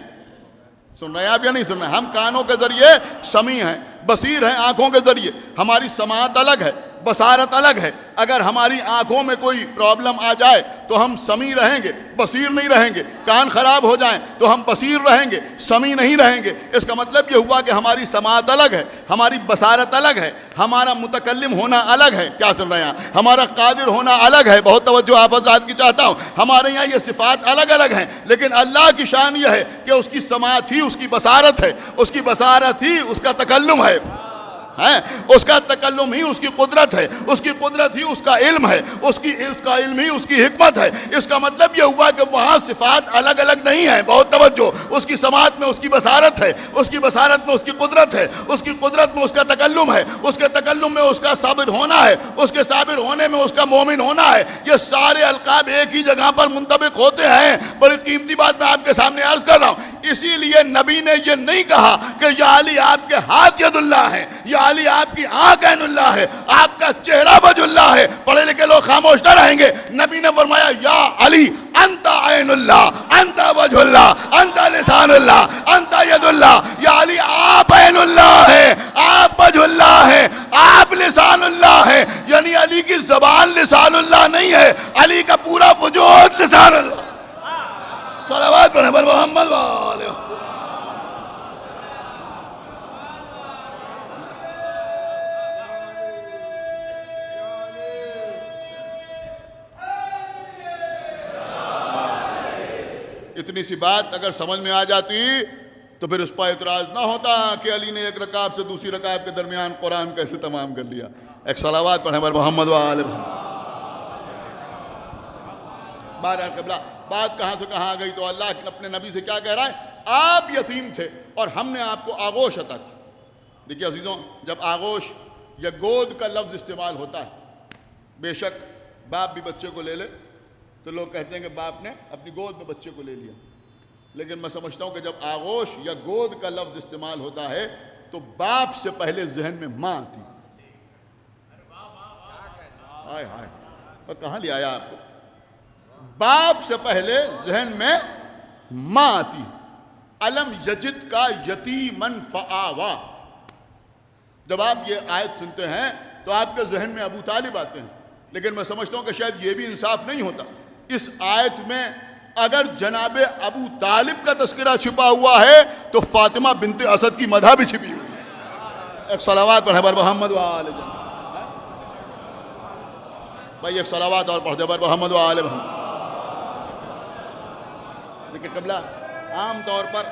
سن رہے ہیں آپ یا نہیں سن رہے ہیں؟ ہم کانوں کے ذریعے سمیع ہیں، بصیر ہیں آنکھوں کے ذریعے۔ ہماری سماعت الگ ہے، بصارت الگ ہے۔ اگر ہماری آنکھوں میں کوئی پرابلم آ جائے تو ہم سمیع رہیں گے، بصیر نہیں رہیں گے۔ کان خراب ہو جائیں تو ہم بصیر رہیں گے، سمیع نہیں رہیں گے۔ اس کا مطلب یہ ہوا کہ ہماری سماعت الگ ہے، ہماری بصارت الگ ہے، ہمارا متکلم ہونا الگ ہے۔ کیا سن رہے ہیں؟ ہمارا قادر ہونا الگ ہے۔ بہت توجہ آپ حضرات کی چاہتا ہوں۔ ہمارے یہاں یہ صفات الگ الگ ہیں، لیکن اللہ کی شان یہ ہے کہ اس کی سماعت ہی اس کی بصارت ہے، اس کی بصارت ہی اس کا تکلم ہے، اس کا تکلم ہی اس کی قدرت ہے، اس کی قدرت ہی اس کا علم ہے، اس کا علم ہی اس کی حکمت ہے۔ اس کا مطلب یہ ہوا کہ وہاں صفات الگ الگ نہیں ہیں۔ بہت توجہ، اس کی سماعت میں اس کی بصارت ہے، اس کی بصارت میں اس کی قدرت ہے، اس کی قدرت میں اس کا تکلم ہے، اس کے تکلم میں اس کا صابر ہونا ہے، اس کے صابر ہونے میں اس کا مومن ہونا ہے۔ یہ سارے القاب ایک ہی جگہ پر منطبق ہوتے ہیں۔ بڑی قیمتی بات میں آپ کے سامنے عرض کر رہا ہوں۔ اسی لیے نبی نے یہ نہیں کہا کہ یا علی آپ کے ہاتھ ید اللہ ہیں، یا علی آپ کی آنکھ عین اللہ ہے، آپ کا چہرہ وجہ اللہ ہے۔ پڑھے لکھے لوگ خاموش نہ رہیں گے۔ نبی نے فرمایا یا علی انت عین اللہ، انت وجہ اللہ، انت لسان اللہ، انت ید اللہ۔ یا علی آپ عین اللہ ہے، آپ وجہ اللہ ہے، آپ لسان اللہ ہے۔ یعنی علی کی زبان لسان اللہ نہیں ہے، علی کا پورا وجود لسان اللہ۔ صلوات پڑھیں پر محمد والے۔ اتنی سی بات اگر سمجھ میں آ جاتی تو پھر اس پر اعتراض نہ ہوتا کہ علی نے ایک رکعت سے دوسری رکعت کے درمیان قرآن کیسے تمام کر لیا۔ ایک صلوات پڑھیں پر محمد وآلہ محمد۔ بہرحال قبلہ بات کہاں سے کہاں آ گئی تو اللہ اپنے نبی سے کیا کہہ رہا ہے؟ آپ یتیم تھے اور ہم نے آپ کو آغوش عطا کی۔ دیکھیے عزیزوں، جب آغوش یا گود کا لفظ استعمال ہوتا ہے، بے شک باپ بھی بچے کو لے لے تو لوگ کہتے ہیں کہ باپ نے اپنی گود میں بچے کو لے لیا، لیکن میں سمجھتا ہوں کہ جب آغوش یا گود کا لفظ استعمال ہوتا ہے تو باپ سے پہلے ذہن میں ماں آتی۔ ہائے ہائے، اور کہاں لے آیا آپ کو؟ باپ سے پہلے ذہن میں ماں آتی۔ الم یجد کا یتیمن فآوا۔ جب آپ یہ آیت سنتے ہیں تو آپ کے ذہن میں ابو طالب آتے ہیں، لیکن میں سمجھتا ہوں کہ شاید یہ بھی انصاف نہیں ہوتا۔ اس آیت میں اگر جناب ابو طالب کا تذکرہ چھپا ہوا ہے تو فاطمہ بنت اسد کی مدح بھی چھپی ہوئی ہے۔ ایک صلوات پڑھے بر محمد وآلہ بھائی، ایک صلوات اور پڑھ دے بر محمد وآلہ محمد۔ دیکھیں قبلہ عام طور پر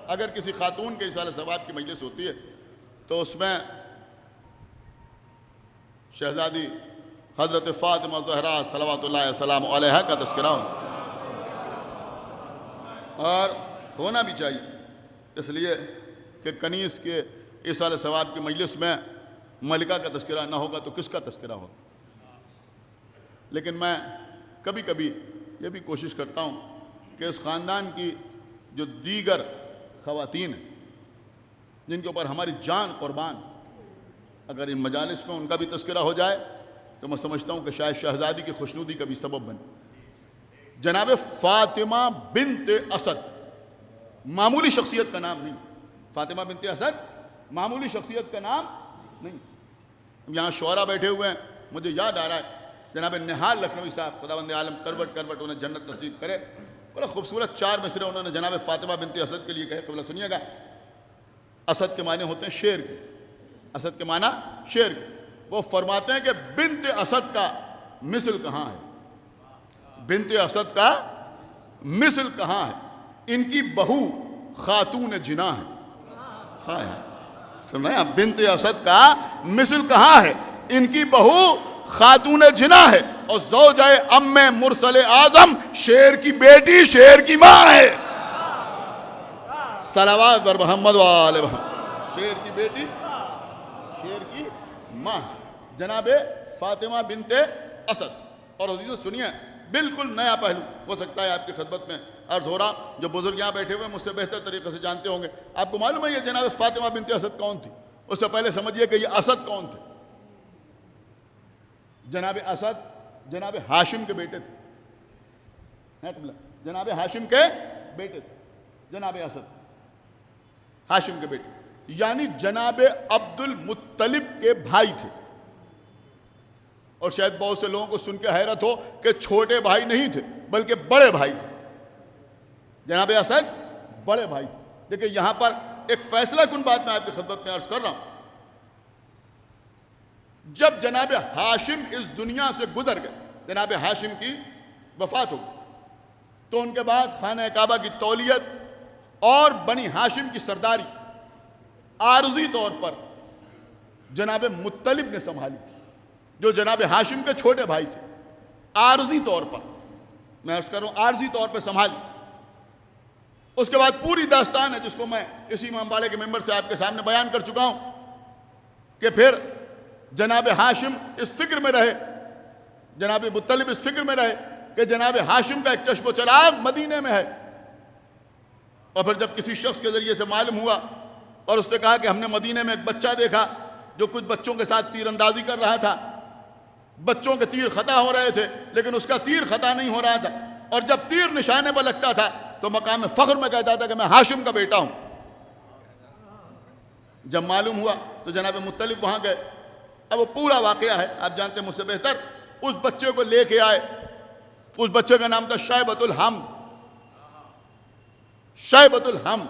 اگر کسی خاتون کے ایصال ثواب کی مجلس ہوتی ہے تو اس میں شہزادی حضرت فاطمہ زہرا صلوات اللہ السلام علیہا کا تذکرہ ہو، اور ہونا بھی چاہیے، اس لیے کہ کنیز کے ایصال ثواب کی مجلس میں ملکہ کا تذکرہ نہ ہوگا تو کس کا تذکرہ ہوگا؟ لیکن میں کبھی کبھی یہ بھی کوشش کرتا ہوں کہ اس خاندان کی جو دیگر خواتین ہیں جن کے اوپر ہماری جان قربان، اگر ان مجالس میں ان کا بھی تذکرہ ہو جائے تو میں سمجھتا ہوں کہ شاید شہزادی کی خوشنودی کا بھی سبب بنے۔ جناب فاطمہ بنت اسد معمولی شخصیت کا نام نہیں، فاطمہ بنت اسد معمولی شخصیت کا نام نہیں۔ یہاں شعراء بیٹھے ہوئے ہیں، مجھے یاد آ رہا ہے جناب نہال لکھنوی صاحب، خداوند عالم کروٹ کروٹ انہیں جنت نصیب کرے، بڑا خوبصورت 4 مصرے انہوں نے جناب فاطمہ بنت اسد کے لیے کہے، قبلہ سنیے گا۔ اسد کے معنی ہوتے ہیں شیر کے، اسد کے معنی شیر کے۔ وہ فرماتے ہیں کہ بنت اسد کا مثل کہاں ہے، بنت اسد کا مثل کہاں ہے، ان کی بہو خاتون جناح ہے۔ سن رہے ہیں آپ؟ بنت اسد کا مثل کہاں ہے، ان کی بہو خاتون جناح ہے، اور زوجہ ام مرسل اعظم شیر کی بیٹی شیر کی ماں ہے۔ صلوات بر محمد و آل محمد۔ شیر کی بیٹی شیر کی ماں جناب فاطمہ بنت اسد۔ اور عزیزو سنیے، بالکل نیا پہلو ہو سکتا ہے آپ کی خدمت میں عرض ہو رہا، جو بزرگ یہاں بیٹھے ہوئے مجھ سے بہتر طریقے سے جانتے ہوں گے۔ آپ کو معلوم ہے یہ جناب فاطمہ بنت اسد کون تھی؟ اس سے پہلے سمجھیے کہ یہ اسد کون تھے۔ جناب اسد جناب ہاشم کے بیٹے تھے، جناب ہاشم کے بیٹے تھے، جناب اسد ہاشم کے بیٹے، یعنی جناب عبد المطلب کے بھائی تھے۔ اور شاید بہت سے لوگوں کو سن کے حیرت ہو کہ چھوٹے بھائی نہیں تھے بلکہ بڑے بھائی تھے، جناب اسد بڑے بھائی تھے۔ دیکھیں یہاں پر ایک فیصلہ کن بات میں آپ کی خدمت میں عرض کر رہا ہوں۔ جب جناب ہاشم اس دنیا سے گزر گئے، جناب ہاشم کی وفات ہو گئی، تو ان کے بعد خانہ کعبہ کی تولیت اور بنی ہاشم کی سرداری عارضی طور پر جناب مطلب نے سنبھالی، جو جناب ہاشم کے چھوٹے بھائی تھے۔ عارضی طور پر میں عرض کر رہا ہوں، عارضی طور پہ سنبھالی۔ اس کے بعد پوری داستان ہے جس کو میں اسی امامباڑے کے ممبر سے آپ کے سامنے بیان کر چکا ہوں کہ پھر جناب ہاشم اس فکر میں رہے، جناب مطلب اس فکر میں رہے کہ جناب ہاشم کا ایک چشم و چراغ مدینے میں ہے۔ اور پھر جب کسی شخص کے ذریعے سے معلوم ہوا اور اس نے کہا کہ ہم نے مدینے میں ایک بچہ دیکھا جو کچھ بچوں کے ساتھ تیر اندازی کر رہا تھا، بچوں کے تیر خطا ہو رہے تھے لیکن اس کا تیر خطا نہیں ہو رہا تھا، اور جب تیر نشانے پر لگتا تھا تو مقام فخر میں کہتا تھا کہ میں ہاشم کا بیٹا ہوں۔ جب معلوم ہوا تو جناب مطلب وہاں گئے۔ اب وہ پورا واقعہ ہے، آپ جانتے ہیں مجھ سے بہتر۔ اس بچے کو لے کے آئے، اس بچے کا نام تھا شیبۃ الحمد، شیبۃ الحمد۔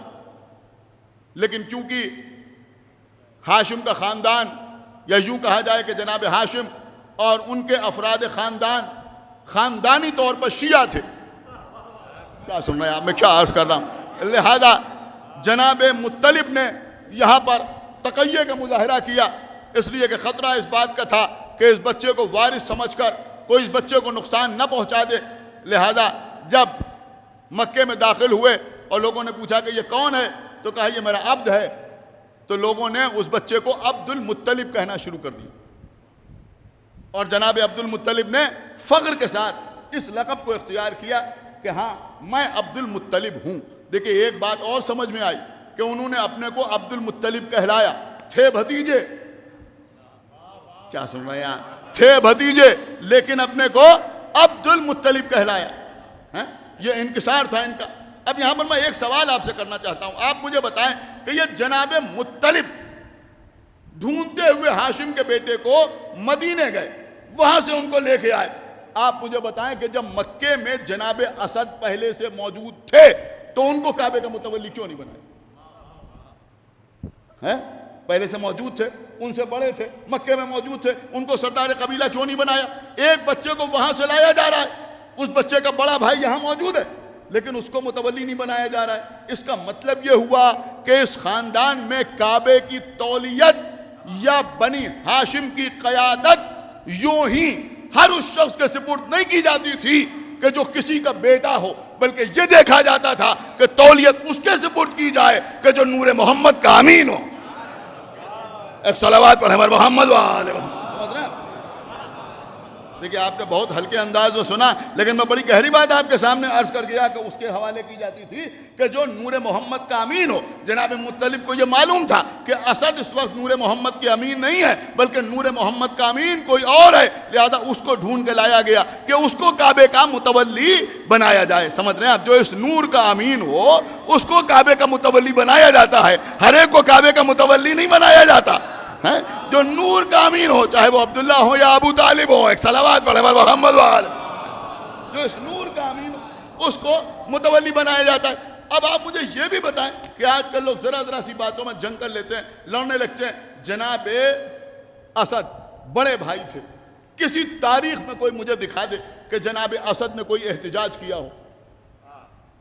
لیکن چونکہ ہاشم کا خاندان، یا یوں کہا جائے کہ جناب ہاشم اور ان کے افراد خاندان خاندانی طور پر شیعہ تھے، کیا سن رہے ہیں آپ؟ میں کیا عرض کر رہا ہوں؟ لہذا جناب مطلب نے یہاں پر تقیہ کا مظاہرہ کیا، اس لیے کہ خطرہ اس بات کا تھا کہ اس بچے کو وارث سمجھ کر کوئی اس بچے کو نقصان نہ پہنچا دے۔ لہذا جب مکے میں داخل ہوئے اور لوگوں نے پوچھا کہ یہ کون ہے، تو کہا یہ میرا عبد ہے، تو لوگوں نے اس بچے کو عبد المطلب کہنا شروع کر دیا، اور جناب عبد المطلب نے فخر کے ساتھ اس لقب کو اختیار کیا کہ ہاں میں عبد المطلب ہوں۔ دیکھیں ایک بات اور سمجھ میں آئی کہ انہوں نے اپنے کو عبد المطلب کہلایا، تھے بھتیجے، کیا سن رہے ہیں؟ تھے بھتیجے لیکن اپنے کو عبد المطلب کہلایا۔ یہ انکسار تھا ان کا۔ اب یہاں پر میں ایک سوال آپ سے کرنا چاہتا ہوں، آپ مجھے بتائیں کہ یہ جناب مطلب ڈھونڈتے ہوئے ہاشم کے بیٹے کو مدینے گئے، وہاں سے ان کو لے کے آئے۔ آپ مجھے بتائیں کہ جب مکے میں جناب اسد پہلے سے موجود تھے تو ان کو کعبے کا متولی کیوں نہیں بنایا؟ پہلے سے موجود تھے، ان سے بڑے تھے، مکے میں موجود تھے، ان کو سردار قبیلہ کیوں نہیں بنایا؟ ایک بچے کو وہاں سے لایا جا رہا ہے، اس بچے کا بڑا بھائی یہاں موجود ہے، لیکن اس کو متولی نہیں بنایا جا رہا ہے۔ اس کا مطلب یہ ہوا کہ اس خاندان میں کعبے کی تولیت یا بنی ہاشم کی قیادت یوں ہی ہر اس شخص کے سپرد نہیں کی جاتی تھی کہ جو کسی کا بیٹا ہو، بلکہ یہ دیکھا جاتا تھا کہ تولیت اس کے سپرد کی جائے کہ جو نور محمد کا امین ہو۔ ایک صلوات پڑھیں ہمارے محمد وآلہ محمد۔ دیکھیں آپ نے بہت ہلکے انداز میں سنا، لیکن میں بڑی گہری بات آپ کے سامنے عرض کر گیا کہ اس کے حوالے کی جاتی تھی کہ جو نور محمد کا امین ہو۔ جناب مطلب کو یہ معلوم تھا کہ اسد اس وقت نور محمد کے امین نہیں ہے، بلکہ نور محمد کا امین کوئی اور ہے، لہذا اس کو ڈھونڈ کے لایا گیا کہ اس کو کعبے کا متولی بنایا جائے۔ سمجھ رہے ہیں آپ؟ جو اس نور کا امین ہو اس کو کعبے کا متولی بنایا جاتا ہے، ہر ایک کو کعبے کا متولی نہیں بنایا جاتا ہے۔ جو نور کا امین ہو، چاہے وہ عبداللہ ہو یا ابو طالب ہو، ایک صلوات پڑھے محمد وآلہ، جو اس نور کا امین ہو اس کو متولی بنایا جاتا ہے۔ اب آپ مجھے یہ بھی بتائیں کہ آج کل لوگ ذرا سی باتوں میں جنگ کر لیتے ہیں، لڑنے لگتے ہیں۔ جناب اسد بڑے بھائی تھے، کسی تاریخ میں کوئی مجھے دکھا دے کہ جناب اسد نے کوئی احتجاج کیا ہو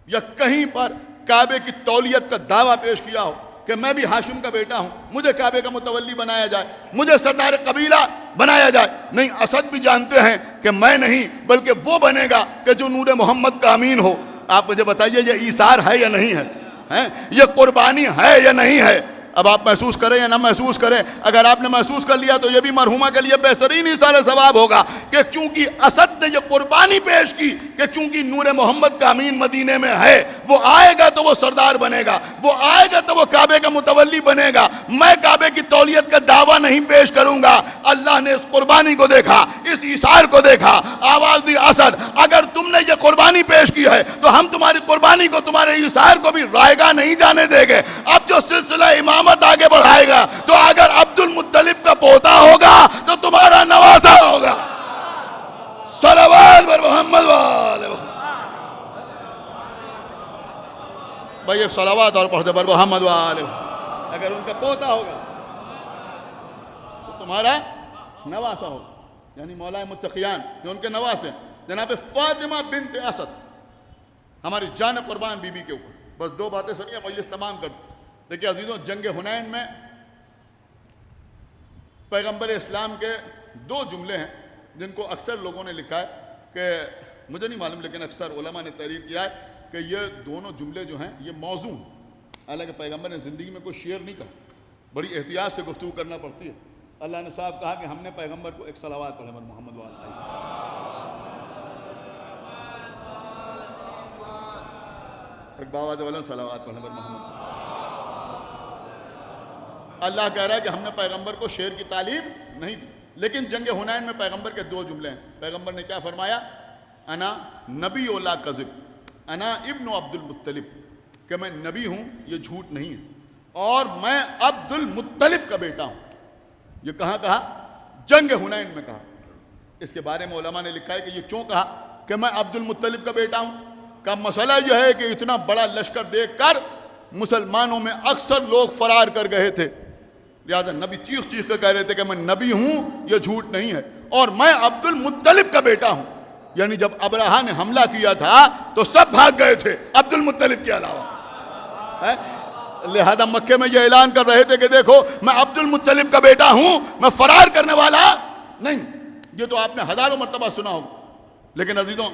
یا کہیں پر کعبے کی تولیت کا دعویٰ پیش کیا ہو کہ میں بھی ہاشم کا بیٹا ہوں، مجھے کعبے کا متولی بنایا جائے، مجھے سردار قبیلہ بنایا جائے۔ نہیں، اسد بھی جانتے ہیں کہ میں نہیں، بلکہ وہ بنے گا کہ جو نور محمد کا امین ہو۔ آپ مجھے بتائیے یہ ایثار ہے یا نہیں ہے؟ یہ قربانی ہے یا نہیں ہے؟ اب آپ محسوس کریں یا نہ محسوس کریں، اگر آپ نے محسوس کر لیا تو یہ بھی مرحومہ کے لیے بہترین ایثار ثواب ہوگا کہ چونکہ اسد نے یہ قربانی پیش کی کہ چونکہ نور محمد کا امین مدینے میں ہے، وہ آئے گا تو وہ سردار بنے گا، وہ آئے گا تو وہ کعبے کا متولی بنے گا، میں کعبے کی تولیت کا دعویٰ نہیں پیش کروں گا۔ اللہ نے اس قربانی کو دیکھا، اس ایثار کو دیکھا، آواز دی اسد اگر تم نے یہ قربانی پیش کی ہے تو ہم تمہاری قربانی کو، تمہارے ایثار کو بھی رائے گاہ نہیں جانے دیں گے۔ اب جو سلسلہ امامت آگے بڑھائے گا تو اگر عبد المطلب کا پوتا ہوگا تو تمہارا نواسا ہوگا۔ صلوات پر محمد وآلہ بھائی، ایک صلوات اور پڑھتے پر محمد وآلہ۔ اگر ان کا پوتا ہوگا تو تمہارا نواسا ہوگا، یعنی مولا متقیان جو ان کے نواسے جناب فاطمہ بنت اسد، ہماری جان قربان بی بی کے اوپر۔ بس دو باتیں سنیے، مجلس تمام کر دوں۔ دیکھیں عزیزوں، جنگ حنین میں پیغمبر اسلام کے دو جملے ہیں جن کو اکثر لوگوں نے لکھا ہے کہ مجھے نہیں معلوم، لیکن اکثر علماء نے تحریر کیا ہے کہ یہ دونوں جملے جو ہیں یہ موضوع ہیں۔ حالانکہ پیغمبر نے زندگی میں کوئی شعر نہیں کہا، بڑی احتیاط سے گفتگو کرنا پڑتی ہے۔ اللہ نے صاحب کہا کہ ہم نے پیغمبر کو، ایک صلوات پڑھیں محمد وآلہ، ایک باواد والا صلوات پڑھیں محمد۔ اللہ کہہ رہا ہے کہ ہم نے پیغمبر کو شعر کی تعلیم نہیں دی، لیکن جنگ حنین میں پیغمبر کے دو جملے ہیں۔ پیغمبر نے کیا فرمایا؟ انا نبی لا کذب، انا ابن عبد المطلب، کہ میں نبی ہوں، یہ جھوٹ نہیں ہے، اور میں عبد المطلب کا بیٹا ہوں۔ یہ کہاں کہا؟ جنگ حنین میں کہا۔ اس کے بارے میں علماء نے لکھا ہے کہ یہ کیوں کہا کہ میں عبد المطلب کا بیٹا ہوں؟ کا مسئلہ یہ ہے کہ اتنا بڑا لشکر دیکھ کر مسلمانوں میں اکثر لوگ فرار کر گئے تھے، لہذا نبی چیخ کے کہہ رہے تھے کہ میں نبی ہوں، یہ جھوٹ نہیں ہے، اور میں عبد المطلب کا بیٹا ہوں۔ یعنی جب ابرہہ نے حملہ کیا تھا تو سب بھاگ گئے تھے عبد المطلب کے علاوہ، لہذا مکے میں یہ اعلان کر رہے تھے کہ دیکھو میں عبد المطلب کا بیٹا ہوں، میں فرار کرنے والا نہیں۔ یہ تو آپ نے ہزاروں مرتبہ سنا ہوگا، لیکن عزیزوں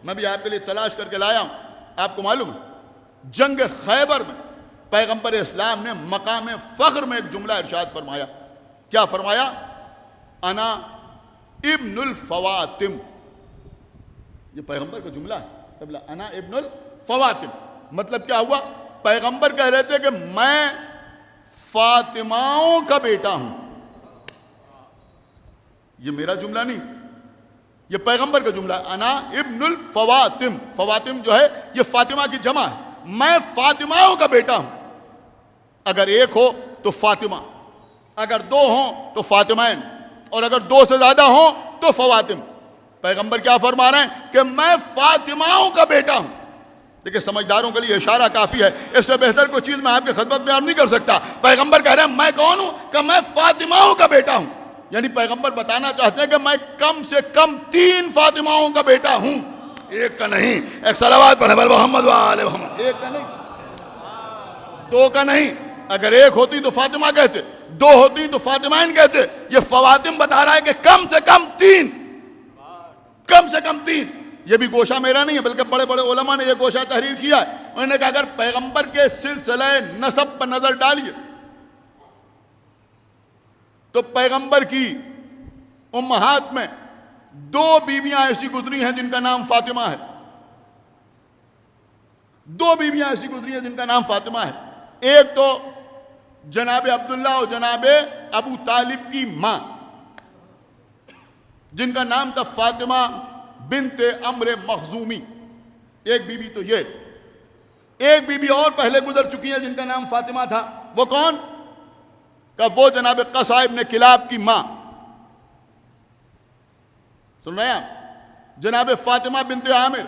میں بھی آپ کے لیے تلاش کر کے لایا ہوں۔ آپ کو معلوم ہے جنگ خیبر میں پیغمبر اسلام نے مقام فخر میں ایک جملہ ارشاد فرمایا۔ کیا فرمایا؟ انا ابن الفواتم، یہ پیغمبر کا جملہ ہے، انا ابن الفواتم، مطلب کیا ہوا؟ پیغمبر کہہ رہے تھے کہ میں فاطماؤں کا بیٹا ہوں۔ یہ میرا جملہ نہیں، یہ پیغمبر کا جملہ ہے، انا ابن الفواتم۔ فواتم جو ہے یہ فاطمہ کی جمع ہے، میں فاطماؤں کا بیٹا ہوں۔ اگر ایک ہو تو فاطمہ، اگر دو ہوں تو فاطمین، اور اگر دو سے زیادہ ہوں تو فواتم۔ پیغمبر کیا فرما رہے ہیں کہ میں فاطماؤں کا بیٹا ہوں۔ دیکھیں سمجھداروں کے لیے اشارہ کافی ہے، اس سے بہتر کوئی چیز میں آپ کی خدمت میں عرض نہیں کر سکتا۔ پیغمبر کہہ رہے ہیں میں کون ہوں؟ کہ میں فاطماؤں کا بیٹا ہوں۔ یعنی پیغمبر بتانا چاہتے ہیں کہ میں کم سے کم 3 فاطماؤں کا بیٹا ہوں۔ ایک کا نہیں, ایک صلوات پڑھے بر محمد و آل محمد. ایک کا نہیں, دو کا نہیں. اگر ایک ہوتی تو فاطمہ کہتے, دو ہوتی تو فاطمین کہتے. یہ فواتم بتا رہا ہے کہ کم سے کم تین, کم سے کم تین. یہ بھی گوشہ میرا نہیں ہے بلکہ بڑے بڑے علماء نے یہ گوشہ تحریر کیا ہے. انہوں نے کہا اگر پیغمبر کے سلسلہ نسب پر نظر ڈالیے تو پیغمبر کی امہات میں دو بیویاں ایسی گزری ہیں جن کا نام فاطمہ ہے. دو بیویاں ایسی گزری ہیں جن کا نام فاطمہ ہے. ایک تو جناب عبداللہ اور جناب ابو طالب کی ماں جن کا نام تھا فاطمہ بنت عمرو مخزومی. ایک بی بی تو یہ. ایک بی بی اور پہلے گزر چکی ہے جن کا نام فاطمہ تھا. وہ کون؟ کہ وہ جناب قصہ ابن کلاب کی ماں. سن رہے ہیں آپ؟ جناب فاطمہ بنت عامر.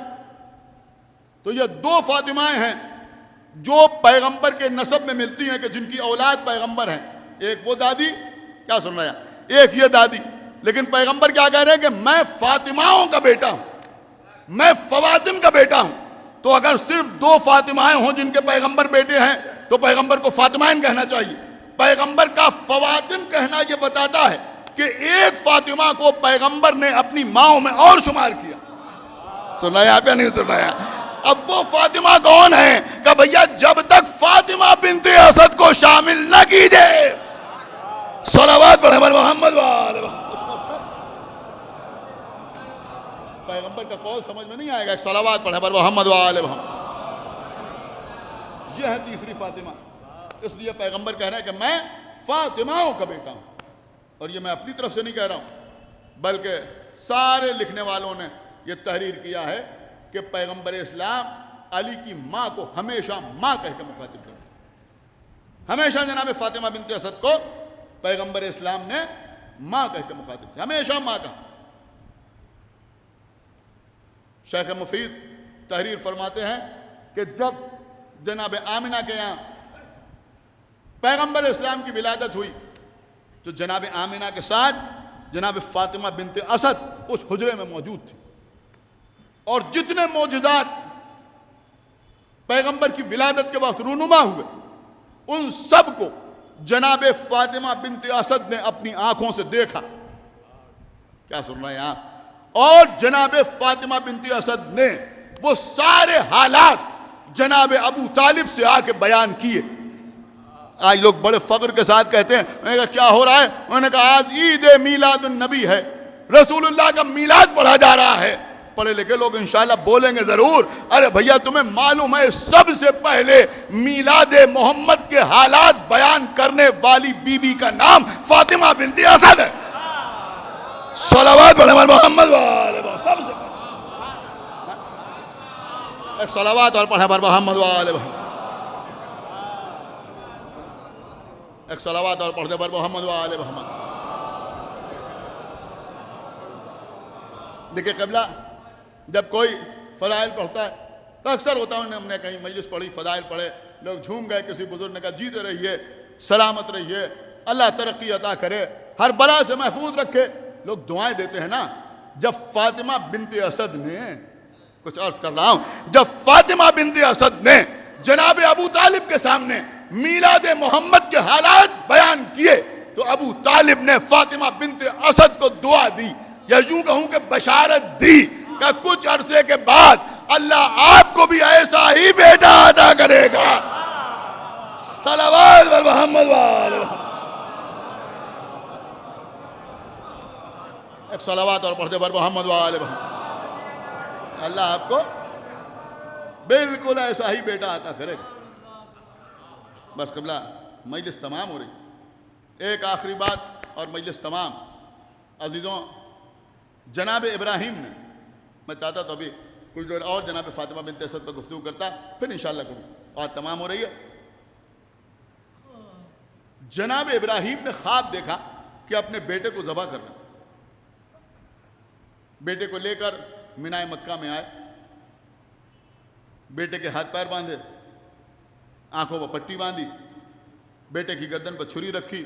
تو یہ دو فاطمائیں ہیں جو پیغمبر کے نسب میں ملتی ہیں کہ جن کی اولاد پیغمبر ہیں. ایک وہ دادی, کیا سن رہے ہیں, ایک یہ دادی. لیکن پیغمبر کیا کہہ رہے ہیں کہ میں فاطماؤں کا بیٹا ہوں, میں فواتم کا بیٹا ہوں. تو اگر صرف دو فاطمائیں ہوں جن کے پیغمبر بیٹے ہیں تو پیغمبر کو فاطمائن کہنا چاہیے. پیغمبر کا فواتم کہنا یہ بتاتا ہے کہ ایک فاطمہ کو پیغمبر نے اپنی ماؤں میں اور شمار کیا. سنا ہے آپ یا نہیں سنا ہے؟ اب وہ فاطمہ کون ہیں کہ بھیا جب تک فاطمہ بنت اسد کو شامل نہ کیجئے, صلوات پڑھیں بر محمد و آل محمد. پیغمبر کا قول سمجھ میں نہیں آئے گا. ایک صلوات پڑھیں بر محمد و آل محمد. یہ ہے تیسری فاطمہ. اس لیے پیغمبر کہہ رہے ہیں کہ میں فاطماؤں کا بیٹا ہوں. اور یہ میں اپنی طرف سے نہیں کہہ رہا ہوں بلکہ سارے لکھنے والوں نے یہ تحریر کیا ہے کہ پیغمبر اسلام علی کی ماں کو ہمیشہ ماں کہہ کے مخاطب کرتے. ہمیشہ جناب فاطمہ بنت اسد کو پیغمبر اسلام نے ماں کہہ کے مخاطب کیا, ہمیشہ ماں کا. شیخ مفید تحریر فرماتے ہیں کہ جب جناب آمنہ کے یہاں پیغمبر اسلام کی ولادت ہوئی تو جناب آمنہ کے ساتھ جناب فاطمہ بنت اسد اس حجرے میں موجود تھی. اور جتنے معجزات پیغمبر کی ولادت کے وقت رونما ہوئے ان سب کو جناب فاطمہ بنت اسد نے اپنی آنکھوں سے دیکھا. کیا سن رہے ہیں آپ؟ اور جناب فاطمہ بنت اسد نے وہ سارے حالات جناب ابو طالب سے آ کے بیان کیے. آج لوگ بڑے فخر کے ساتھ کہتے ہیں, انہوں نے کہا کیا ہو رہا ہے؟ انہوں نے کہا آج عید میلاد النبی ہے, رسول اللہ کا میلاد پڑھا جا رہا ہے. پڑھے لکھے لوگ انشاءاللہ بولیں گے ضرور, ارے بھیا تمہیں معلوم ہے سب سے پہلے میلاد محمد کے حالات بیان کرنے والی بی بی کا نام فاطمہ بنت اسد ہے. صلوات پڑھیں بر محمد و آل محمد. سب سے ایک صلوات اور پڑھیں بر محمد و آل محمد. ایک صلوات اور پڑھتے بر محمد و آل محمد. دیکھیں قبلہ جب کوئی فضائل پڑھتا ہے تو اکثر ہوتا ہے ہم نے کہیں مجلس پڑھی, فضائل پڑھے, لوگ جھوم گئے, کسی بزرگ نے کہا جیتے رہیے, سلامت رہیے, اللہ ترقی عطا کرے, ہر بلا سے محفوظ رکھے. لوگ دعائیں دیتے ہیں نا. جب فاطمہ بنت اسد نے, کچھ عرض کر رہا ہوں, جب فاطمہ بنت اسد نے جناب ابو طالب کے سامنے میلاد محمد کے حالات بیان کیے تو ابو طالب نے فاطمہ بنت اسد کو دعا دی, یا یوں کہوں کہ بشارت دی کہ کچھ عرصے کے بعد اللہ آپ کو بھی ایسا ہی بیٹا عطا کرے گا. صلوات بر محمد و آل محمد. ایک صلوات اور پڑھتے بر محمد و آل محمد. اللہ آپ کو بالکل ایسا ہی بیٹا عطا کرے گا. بس قبلہ مجلس تمام ہو رہی. ایک آخری بات اور مجلس تمام. عزیزوں, جناب ابراہیم نے, میں چاہتا تو ابھی کچھ دیر اور جناب فاطمہ بنت اسد پر گفتگو کرتا, پھر انشاءاللہ کروں, اور تمام ہو رہی ہے. جناب ابراہیم نے خواب دیکھا کہ اپنے بیٹے کو ذبح کرنا. بیٹے کو لے کر مینائے مکہ میں آئے, بیٹے کے ہاتھ پیر باندھے, آنکھوں پر پٹی باندھی, بیٹے کی گردن پر چھری رکھی.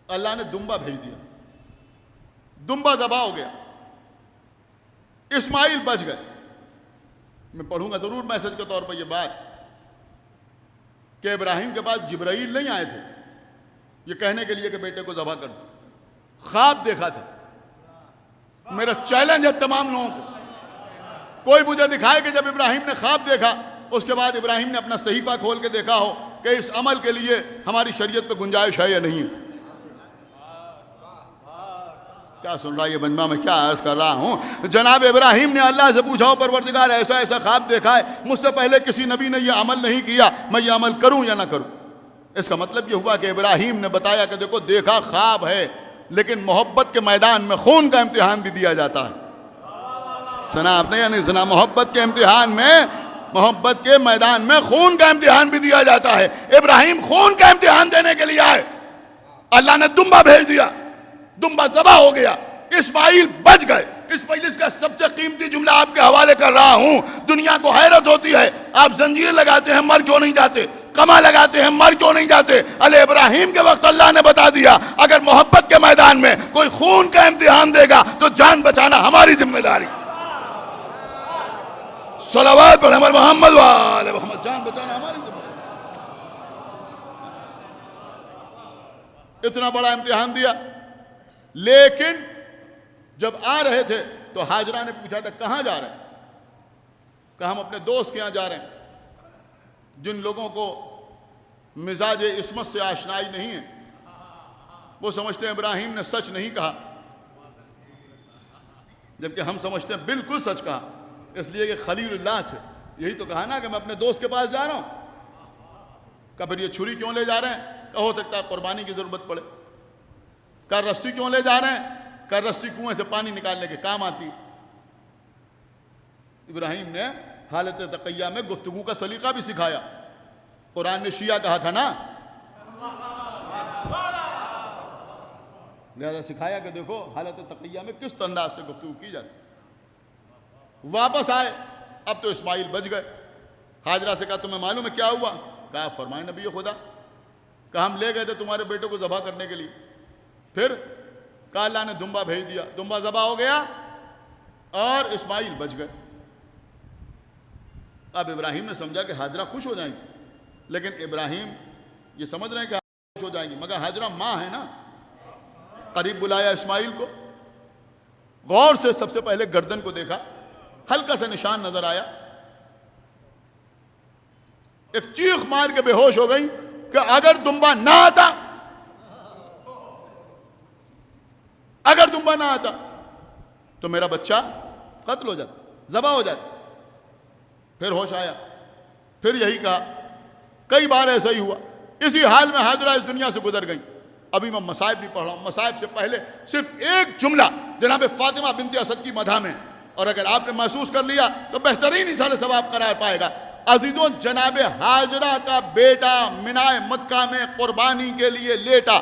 اللہ نے دمبا بھیج دیا. دمبا ذبح ہو گیا، اسماعیل بچ گئے۔ میں پڑھوں گا ضرور میسج کے طور پر یہ بات کہ ابراہیم کے پاس جبرائیل نہیں آئے تھے یہ کہنے کے لیے کہ بیٹے کو ذبح کر دو، خواب دیکھا تھا۔ میرا چیلنج ہے تمام لوگوں کو، کوئی مجھے دکھائے کہ جب ابراہیم نے خواب دیکھا اس کے بعد ابراہیم نے اپنا صحیفہ کھول کے دیکھا ہو کہ اس عمل کے لیے ہماری شریعت پہ گنجائش ہے یا نہیں ہے۔ کیا سن رہا ہے یہ مجمع میں کیا عرض کر رہا ہوں؟ جناب ابراہیم نے اللہ سے پوچھا، پروردگار ایسا ایسا خواب دیکھا ہے، مجھ سے پہلے کسی نبی نے یہ عمل نہیں کیا، میں یہ عمل کروں یا نہ کروں؟ اس کا مطلب یہ ہوا کہ ابراہیم نے بتایا کہ دیکھو دیکھا خواب ہے لیکن محبت کے میدان میں خون کا امتحان بھی دیا جاتا ہے۔ سنا آپ نے یا نہیں سنا؟ محبت کے امتحان میں، محبت کے میدان میں خون کا امتحان بھی دیا جاتا ہے۔ ابراہیم خون کا امتحان دینے کے لیے آئے، اللہ نے دمبا بھیج دیا، دمبا ذبح ہو گیا، اسماعیل بچ گئے۔ اس مجلس کا سب سے قیمتی جملہ آپ کے حوالے کر رہا ہوں۔ دنیا کو حیرت ہوتی ہے، آپ زنجیر لگاتے ہیں مر کیوں نہیں جاتے، کما لگاتے ہیں مر کیوں نہیں جاتے؟ علی ابراہیم کے وقت اللہ نے بتا دیا اگر محبت کے میدان میں کوئی خون کا امتحان دے گا تو جان بچانا ہماری ذمہ داری۔ صلوات پر ہمارے محمد وآل محمد، جان بچانا ہماری ذمہ داری۔ اتنا بڑا امتحان دیا، لیکن جب آ رہے تھے تو ہاجرہ نے پوچھا تھا کہاں جا رہے ہیں؟ کہا ہم اپنے دوست کے یہاں جا رہے ہیں۔ جن لوگوں کو مزاج عصمت سے آشنائی نہیں ہے وہ سمجھتے ہیں ابراہیم نے سچ نہیں کہا، جبکہ ہم سمجھتے ہیں بالکل سچ کہا، اس لیے کہ خلیل اللہ تھے۔ یہی تو کہا نا کہ میں اپنے دوست کے پاس جا رہا ہوں۔ کہ پھر یہ چھری کیوں لے جا رہے ہیں؟ کہ ہو سکتا ہے قربانی کی ضرورت پڑے۔ کہ رسی کیوں لے جا رہے ہیں؟ کہ رسی کنویں سے پانی نکالنے کے کام آتی۔ ابراہیم نے حالت تقیہ میں گفتگو کا سلیقہ بھی سکھایا۔ قرآن نے شیعہ کہا تھا نا، لہذا سکھایا کہ دیکھو حالت تقیہ میں کس انداز سے گفتگو کی جاتی۔ واپس آئے، اب تو اسماعیل بچ گئے۔ ہاجرہ سے کہا تمہیں معلوم ہے کیا ہوا؟ کہا فرمائے نبی خدا، کہا ہم لے گئے تھے تمہارے بیٹے کو ذبح کرنے کے لیے، پھر کہا اللہ نے دمبا بھیج دیا، دمبا ذبح ہو گیا اور اسماعیل بچ گئے۔ اب ابراہیم نے سمجھا کہ ہاجرہ خوش ہو جائیں گی، لیکن ابراہیم یہ سمجھ رہے ہیں کہ خوش ہو جائیں گی، مگر ہاجرہ ماں ہے نا۔ قریب بلایا اسماعیل کو، غور سے سب سے پہلے گردن کو دیکھا، ہلکا سا نشان نظر آیا، ایک چیخ مار کے بے ہوش ہو گئی کہ اگر دمبا نہ آتا، اگر دمبا نہ آتا تو میرا بچہ قتل ہو جاتا، ذبح ہو جاتا۔ پھر ہوش آیا، پھر یہی کہا۔ کئی بار ایسا ہی ہوا، اسی حال میں ہاجرہ اس دنیا سے گزر گئی۔ ابھی میں مصائب بھی پڑھ رہا ہوں، مصائب سے پہلے صرف ایک جملہ جناب فاطمہ بنت اسد کی مدح میں، اور اگر آپ نے محسوس کر لیا تو بہترین اصال ثواب قرار پائے گا۔ عزیزوں، جناب ہاجرہ کا بیٹا منائے مکہ میں قربانی کے لیے لیٹا،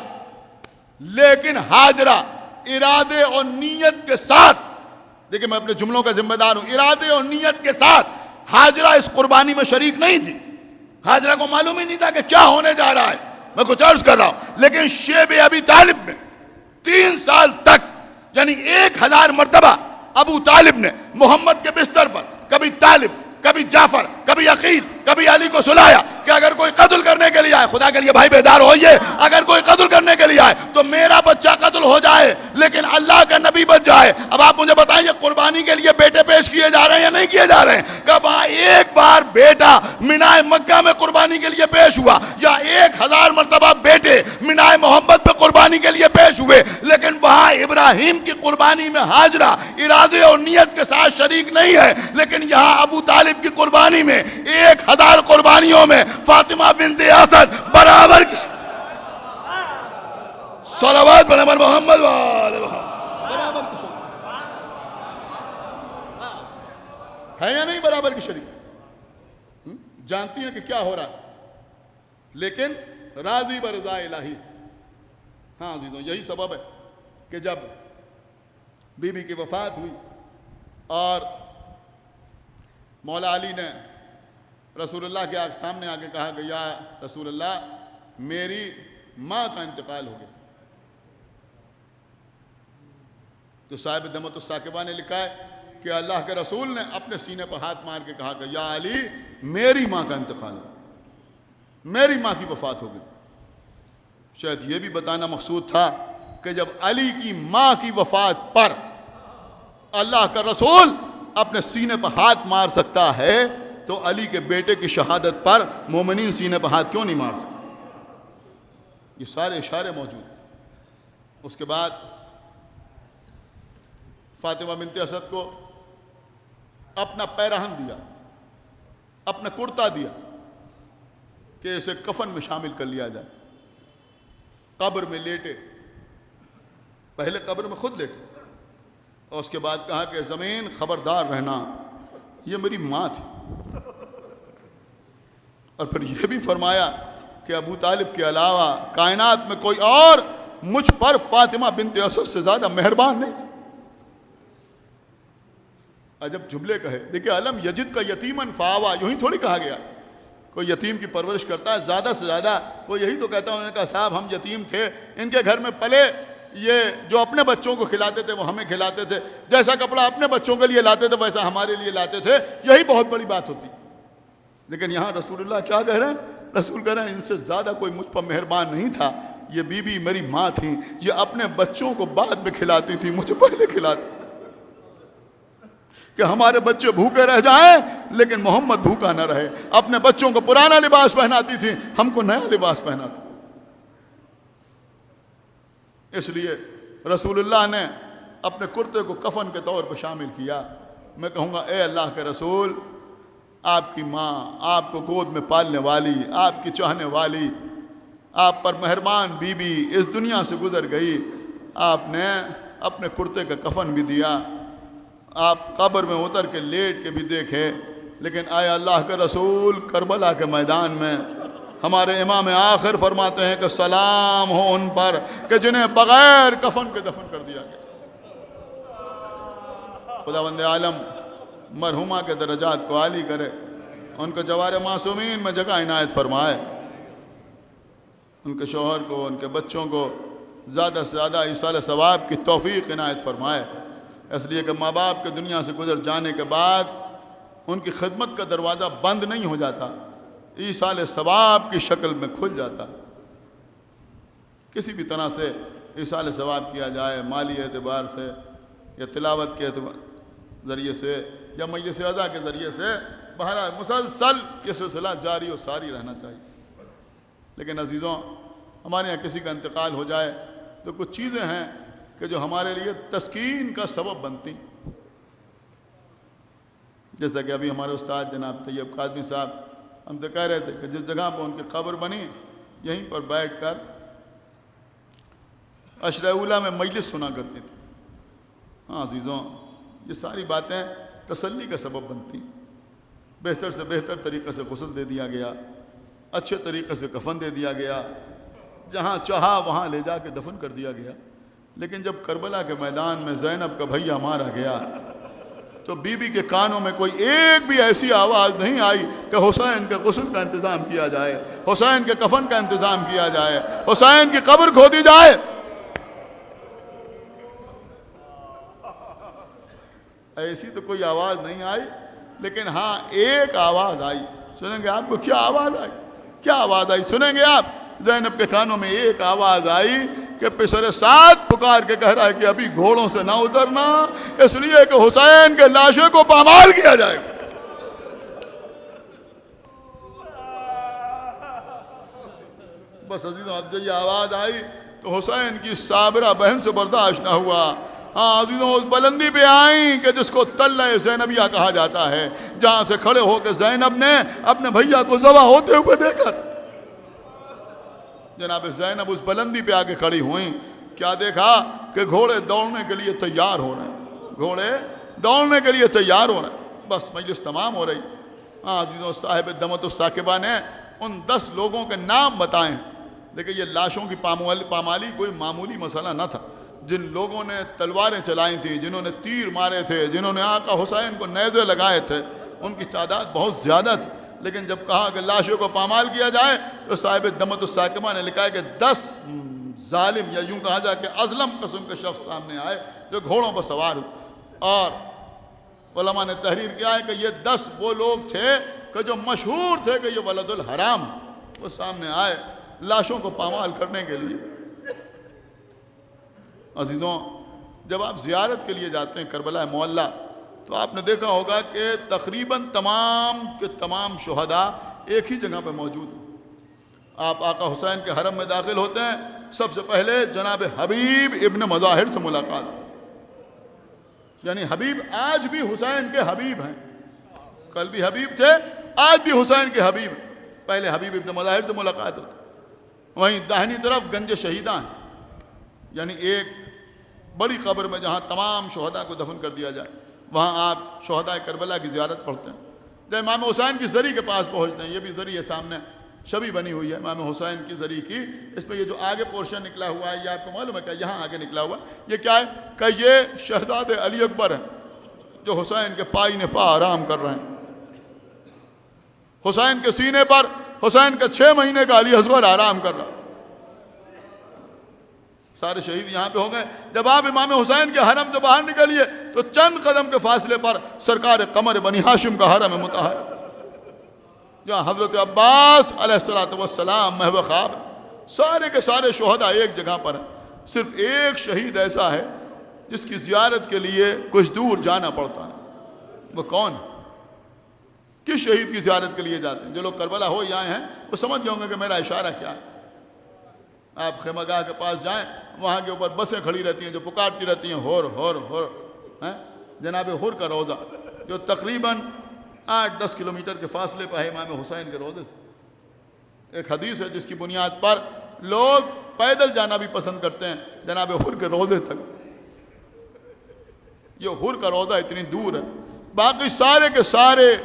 لیکن ہاجرہ ارادے اور نیت کے ساتھ، دیکھیں میں اپنے جملوں کا ذمہ دار ہوں، ارادے اور نیت کے ساتھ ہاجرہ اس قربانی میں شریک نہیں تھی۔ ہاجرہ کو معلوم ہی نہیں تھا کہ کیا ہونے جا رہا ہے، میں کچھ عرض کر رہا ہوں۔ لیکن شیب ابی طالب میں 3 سال تک، یعنی 1000 مرتبہ ابو طالب نے محمد کے بستر پر کبھی طالب، کبھی جعفر، کبھی عقیل، کبھی علی کو سلایا کہ اگر کوئی قتل کرنے کے لیے آئے، خدا کے لیے بھائی بیدار ہوئیے، اگر کوئی قتل کرنے کے لیے آئے تو میرا بچہ قتل ہو جائے لیکن اللہ کا نبی بچ جائے۔ اب آپ مجھے بتائیں یہ قربانی کے لیے بیٹے پیش کیے جا رہے ہیں یا نہیں کیے جا رہے ہیں؟ کہ وہاں ایک بار بیٹا منائے مکہ میں قربانی کے لیے پیش ہوا یا 1000 مرتبہ بیٹے منائے محمد پہ قربانی کے لیے پیش ہوئے، لیکن وہاں ابراہیم کی قربانی میں ہاجرہ ارادے اور نیت کے ساتھ شریک نہیں ہے، لیکن یہاں ابو طالب کی قربانی میں 1000 قربانیوں میں فاطمہ بنت اسد برابر کی صلوات پر محمد وآل محمد، برابر کی ہے یا نہیں؟ برابر کی شریک جانتی ہیں کہ کیا ہو رہا ہے، لیکن راضی برضا الہی۔ ہاں عزیزوں، یہی سبب ہے کہ جب بی بی کی وفات ہوئی اور مولا علی نے رسول اللہ کے سامنے آ کے کہا کہ یا رسول اللہ میری ماں کا انتقال ہو گیا، تو صاحب دمت الثاقبہ نے لکھا ہے کہ اللہ کے رسول نے اپنے سینے پر ہاتھ مار کے کہا کہ یا علی میری ماں کا انتقال ہے، میری ماں کی وفات ہو گئی۔ شاید یہ بھی بتانا مقصود تھا کہ جب علی کی ماں کی وفات پر اللہ کا رسول اپنے سینے پر ہاتھ مار سکتا ہے تو علی کے بیٹے کی شہادت پر مومنین سینے پر ہاتھ کیوں نہیں مار سکتے؟ یہ سارے اشارے موجود ہیں۔ اس کے بعد فاطمہ بنت اسد کو اپنا پیراہن دیا، اپنا کرتا دیا کہ اسے کفن میں شامل کر لیا جائے۔ قبر میں لیٹے، پہلے قبر میں خود لیٹے اور اس کے بعد کہا کہ زمین خبردار رہنا، یہ میری ماں تھی۔ اور پھر یہ بھی فرمایا کہ ابو طالب کے علاوہ کائنات میں کوئی اور مجھ پر فاطمہ بنت اسد سے زیادہ مہربان نہیں تھا۔ عجب جملے کہے، دیکھیں علم یجد کا یتیمن فاوا، یوں ہی تھوڑی کہا گیا۔ کوئی یتیم کی پرورش کرتا ہے زیادہ سے زیادہ وہ یہی تو کہتا ہے، انہوں نے کہا صاحب ہم یتیم تھے، ان کے گھر میں پلے، یہ جو اپنے بچوں کو کھلاتے تھے وہ ہمیں کھلاتے تھے، جیسا کپڑا اپنے بچوں کے لیے لاتے تھے ویسا ہمارے لیے لاتے تھے، یہی بہت بڑی بات ہوتی۔ لیکن یہاں رسول اللہ کیا کہہ رہے ہیں؟ رسول کہہ رہے ہیں ان سے زیادہ کوئی مجھ پر مہربان نہیں تھا، یہ بی بی میری ماں تھیں، یہ اپنے بچوں کو بعد میں کھلاتی تھی، مجھے پہلے کھلاتی، کہ ہمارے بچے بھوکے رہ جائیں لیکن محمد بھوکا نہ رہے۔ اپنے بچوں کو پرانا لباس پہناتی تھی، ہم کو نیا لباس پہناتی۔ اس لیے رسول اللہ نے اپنے کرتے کو کفن کے طور پر شامل کیا۔ میں کہوں گا اے اللہ کے رسول، آپ کی ماں، آپ کو گود میں پالنے والی، آپ کی چاہنے والی، آپ پر مہربان بی بی اس دنیا سے گزر گئی، آپ نے اپنے کرتے کا کفن بھی دیا، آپ قبر میں اتر کے لیٹ کے بھی دیکھے، لیکن آیا اللہ کے رسول کربلا کے میدان میں ہمارے امام آخر فرماتے ہیں کہ سلام ہو ان پر کہ جنہیں بغیر کفن کے دفن کر دیا گیا۔ خداوند عالم مرحومہ کے درجات کو عالی کرے، ان کو جوار معصومین میں جگہ عنایت فرمائے، ان کے شوہر کو، ان کے بچوں کو زیادہ سے زیادہ ایصال ثواب کی توفیق عنایت فرمائے، اس لیے کہ ماں باپ کے دنیا سے گزر جانے کے بعد ان کی خدمت کا دروازہ بند نہیں ہو جاتا، ایصال ثواب کی شکل میں کھل جاتا۔ کسی بھی طرح سے ایصال ثواب کیا جائے، مالی اعتبار سے یا تلاوت کے ذریعے سے یا مجلس اعضاء کے ذریعے سے، بہرحال مسلسل یہ سلسلہ جاری و ساری رہنا چاہیے۔ لیکن عزیزوں، ہمارے یہاں کسی کا انتقال ہو جائے تو کچھ چیزیں ہیں کہ جو ہمارے لیے تسکین کا سبب بنتی، جیسا کہ ابھی ہمارے استاد جناب طیب قادمی صاحب ہم تو کہہ رہے تھے کہ جس جگہ پر ان کی قبر بنی یہیں پر بیٹھ کر عشرہ اولیٰ میں مجلس سنا کرتی تھی۔ ہاں عزیزوں، یہ ساری باتیں تسلی کا سبب بنتی۔ بہتر سے بہتر طریقے سے غسل دے دیا گیا، اچھے طریقے سے کفن دے دیا گیا، جہاں چاہا وہاں لے جا کے دفن کر دیا گیا۔ لیکن جب کربلا کے میدان میں زینب کا بھیا مارا گیا تو بی بی کے کانوں میں کوئی ایک بھی ایسی آواز نہیں آئی کہ حسین کے غسل کا انتظام کیا جائے، حسین کے کفن کا انتظام کیا جائے، حسین کی قبر کھودی جائے۔ ایسی تو کوئی آواز نہیں آئی، لیکن ہاں ایک آواز آئی۔ سنیں گے آپ کو کیا آواز آئی؟ کیا آواز آئی سنیں گے آپ؟ زینب کے کانوں میں ایک آواز آئی کہ پسر سعد پکار کے کہہ رہا ہے کہ ابھی گھوڑوں سے نہ اترنا، اس لیے کہ حسین کے لاشے کو پامال کیا جائے گا۔ بس عزیزوں، اب جب یہ آواز آئی تو حسین کی صابرہ بہن سے برداشت نہ ہوا۔ ہاں عزیزوں، اس بلندی پہ آئیں کہ جس کو تلہ زینبیہ کہا جاتا ہے، جہاں سے کھڑے ہو کے زینب نے اپنے بھیا کو ذبح ہوتے ہوئے دیکھا۔ جناب زینب اس بلندی پہ آگے کھڑی ہوئیں، کیا دیکھا کہ گھوڑے دوڑنے کے لیے تیار ہو رہے ہیں، گھوڑے دوڑنے کے لیے تیار ہو رہے ہیں۔ بس مجلس تمام ہو رہی۔ ہاں عزیزوں، صاحب دمت الثاقبہ نے ان 10 لوگوں کے نام بتائیں۔ دیکھیں، یہ لاشوں کی پامالی کوئی معمولی مسئلہ نہ تھا۔ جن لوگوں نے تلواریں چلائی تھیں، جنہوں نے تیر مارے تھے، جنہوں نے آقا حسین کو نیزے لگائے تھے، ان کی تعداد بہت زیادہ تھی۔ لیکن جب کہا کہ لاشوں کو پامال کیا جائے تو صاحب دمت الثاقبہ نے لکھا ہے کہ 10 ظالم یا یوں کہا جائے کہ ازلم قسم کے شخص سامنے آئے جو گھوڑوں پر سوار ہوئے. اور علماء نے تحریر کیا ہے کہ یہ 10 وہ لوگ تھے کہ جو مشہور تھے کہ یہ ولد الحرام. وہ سامنے آئے لاشوں کو پامال کرنے کے لیے. عزیزوں، جب آپ زیارت کے لیے جاتے ہیں کربلا معلیٰ تو آپ نے دیکھا ہوگا کہ تقریباً تمام کے تمام شہداء ایک ہی جگہ پہ موجود ہیں. آپ آقا حسین کے حرم میں داخل ہوتے ہیں، سب سے پہلے جناب حبیب ابن مظاہر سے ملاقات. یعنی حبیب آج بھی حسین کے حبیب ہیں. کل بھی حبیب تھے، آج بھی حسین کے حبیب ہیں. پہلے حبیب ابن مظاہر سے ملاقات ہوتی. وہیں داہنی طرف گنج شہیداں ہیں، یعنی ایک بڑی قبر میں جہاں تمام شہداء کو دفن کر دیا جائے، وہاں آپ شہداء کربلا کی زیارت پڑھتے ہیں. جب امام حسین کی زری کے پاس پہنچتے ہیں، یہ بھی زری ہے سامنے شبی بنی ہوئی ہے امام حسین کی زری کی. اس پہ یہ جو آگے پورشن نکلا ہوا ہے، یہ آپ کو معلوم ہے کہ یہاں آگے نکلا ہوا ہے، یہ کیا ہے کہ یہ شہزاد علی اکبر ہیں جو حسین کے پائی پا آرام کر رہے ہیں. حسین کے سینے پر حسین کا 6 مہینے کا علی اصغر آرام کر رہا. سارے شہید یہاں پہ ہو گئے. جب آپ امام حسین کے حرم سے باہر نکلیے تو چند قدم کے فاصلے پر سرکار قمر بنی ہاشم کا حرم مطہر، جہاں حضرت عباس علیہ السلام محو خواب. سارے کے سارے شہداء ایک جگہ پر ہیں. صرف ایک شہید ایسا ہے جس کی زیارت کے لیے کچھ دور جانا پڑتا ہے. وہ کون ہے؟ کس شہید کی زیارت کے لیے جاتے ہیں؟ جو لوگ کربلا ہو آئے ہیں وہ سمجھ گئے ہوں گے کہ میرا اشارہ کیا ہے. آپ خیمہ گاہ کے پاس جائیں، وہاں کے اوپر بسیں کھڑی رہتی ہیں جو پکارتی رہتی ہیں ہور ہور ہور. جناب حر کا روضہ جو تقریباً 8-10 کلومیٹر کے فاصلے پہ ہے امام حسین کے روضے سے. ایک حدیث ہے جس کی بنیاد پر لوگ پیدل جانا بھی پسند کرتے ہیں جناب حر کے روضے تک. یہ حر کا روضہ اتنی دور ہے. باقی سارے کے سارے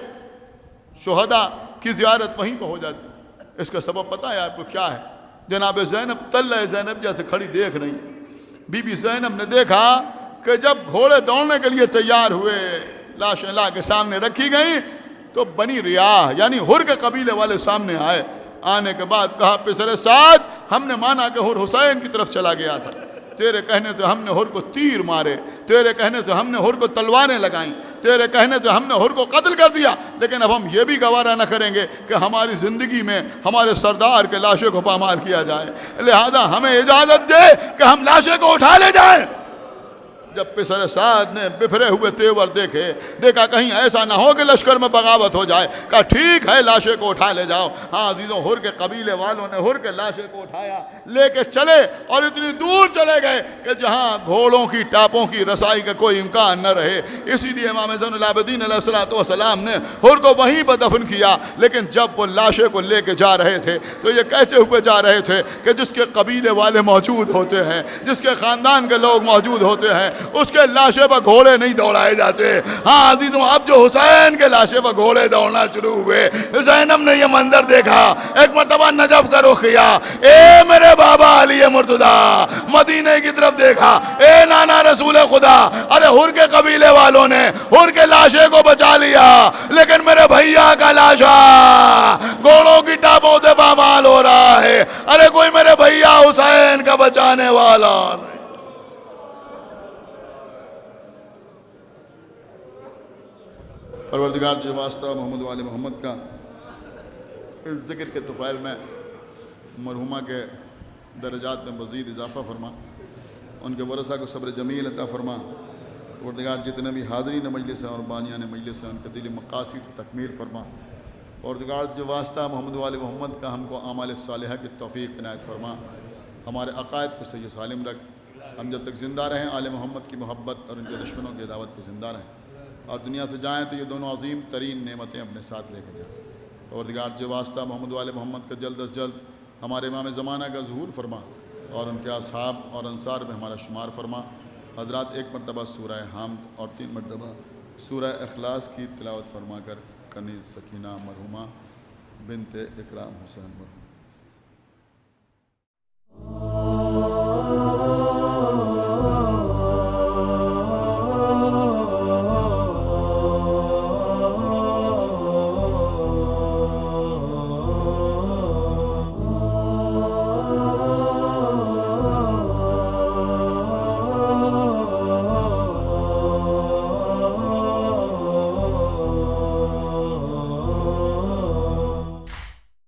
شہداء کی زیارت وہیں پہ ہو جاتی. اس کا سبب پتہ ہے آپ کو کیا ہے؟ جناب زینب طلع زینب جیسے کھڑی دیکھ رہی. بی بی زینب نے دیکھا کہ جب گھوڑے دوڑنے کے لیے تیار ہوئے، لاشیں لا کے سامنے رکھی گئیں تو بنی ریاح یعنی حر کے قبیلے والے سامنے آئے. آنے کے بعد کہا پسر سعد، ہم نے مانا کہ حر حسین کی طرف چلا گیا تھا، تیرے کہنے سے ہم نے حر کو تیر مارے، تیرے کہنے سے ہم نے حر کو تلواریں لگائیں، تیرے کہنے سے ہم نے حر کو قتل کر دیا، لیکن اب ہم یہ بھی گوارہ نہ کریں گے کہ ہماری زندگی میں ہمارے سردار کے لاشے کو پامال کیا جائے، لہذا ہمیں اجازت دے کہ ہم لاشے کو اٹھا لے جائیں. جب پسر سعد نے بفرے ہوئے تیور دیکھا کہیں ایسا نہ ہو کہ لشکر میں بغاوت ہو جائے، کہا ٹھیک ہے لاشے کو اٹھا لے جاؤ. ہاں عزیزوں، حر کے قبیلے والوں نے حر کے لاشے کو اٹھایا، لے کے چلے اور اتنی دور چلے گئے کہ جہاں گھوڑوں کی ٹاپوں کی رسائی کا کوئی امکان نہ رہے. اسی لیے امام زین العابدین علیہ السلام نے حر کو وہیں پر دفن کیا. لیکن جب وہ لاشے کو لے کے جا رہے تھے تو یہ کہتے ہوئے جا رہے تھے کہ جس کے قبیلے والے موجود ہوتے ہیں، جس کے خاندان کے لوگ موجود ہوتے ہیں، اس کے لاشے پر گھوڑے نہیں دوڑائے جاتے. ہاں عزیزوں، اب جو حسین کے لاشے پر گھوڑے دوڑنا شروع ہوئے، زینب نے یہ منظر دیکھا. ایک مرتبہ نجف کا رخ کیا، اے میرے بابا علی مرتضیٰ، مدینے کی طرف دیکھا، اے نانا رسول خدا، ارے حر کے قبیلے والوں نے حر کے لاشے کو بچا لیا، لیکن میرے بھیا کا لاشا گھوڑوں کی ٹاپوں سے پامال ہو رہا ہے. ارے کوئی میرے بھیا حسین کا بچانے والا نہیں. پروردگار جو واسطہ محمد وآل محمد کا اس ذکر کے طفیل میں مرحومہ کے درجات میں مزید اضافہ فرما، ان کے ورثہ کو صبر جمیل عطا فرما. پروردگار جتنے بھی حاضرین مجلس ہیں اور بانیان مجلس ہیں ان کے دلی مقاصد تکمیل فرما. پروردگار جو واسطہ محمد وآل محمد کا ہم کو اعمال صالحہ کی توفیق عنایت فرما. ہمارے عقائد کو صحیح سالم رکھ. ہم جب تک زندہ رہیں آل محمد کی محبت اور ان کے دشمنوں کی عداوت پہ زندہ رہیں، اور دنیا سے جائیں تو یہ دونوں عظیم ترین نعمتیں اپنے ساتھ لے کے جائیں. پروردگار جو واسطہ محمد وآل محمد کا جلد از جلد ہمارے امام زمانہ کا ظہور فرما اور ان کے اصحاب اور انصار میں ہمارا شمار فرما. حضرات ایک مرتبہ سورہ حمد اور 3 مرتبہ سورہ اخلاص کی تلاوت فرما کر کنیز سکینہ مرحومہ بنت اکرام حسین مرحوم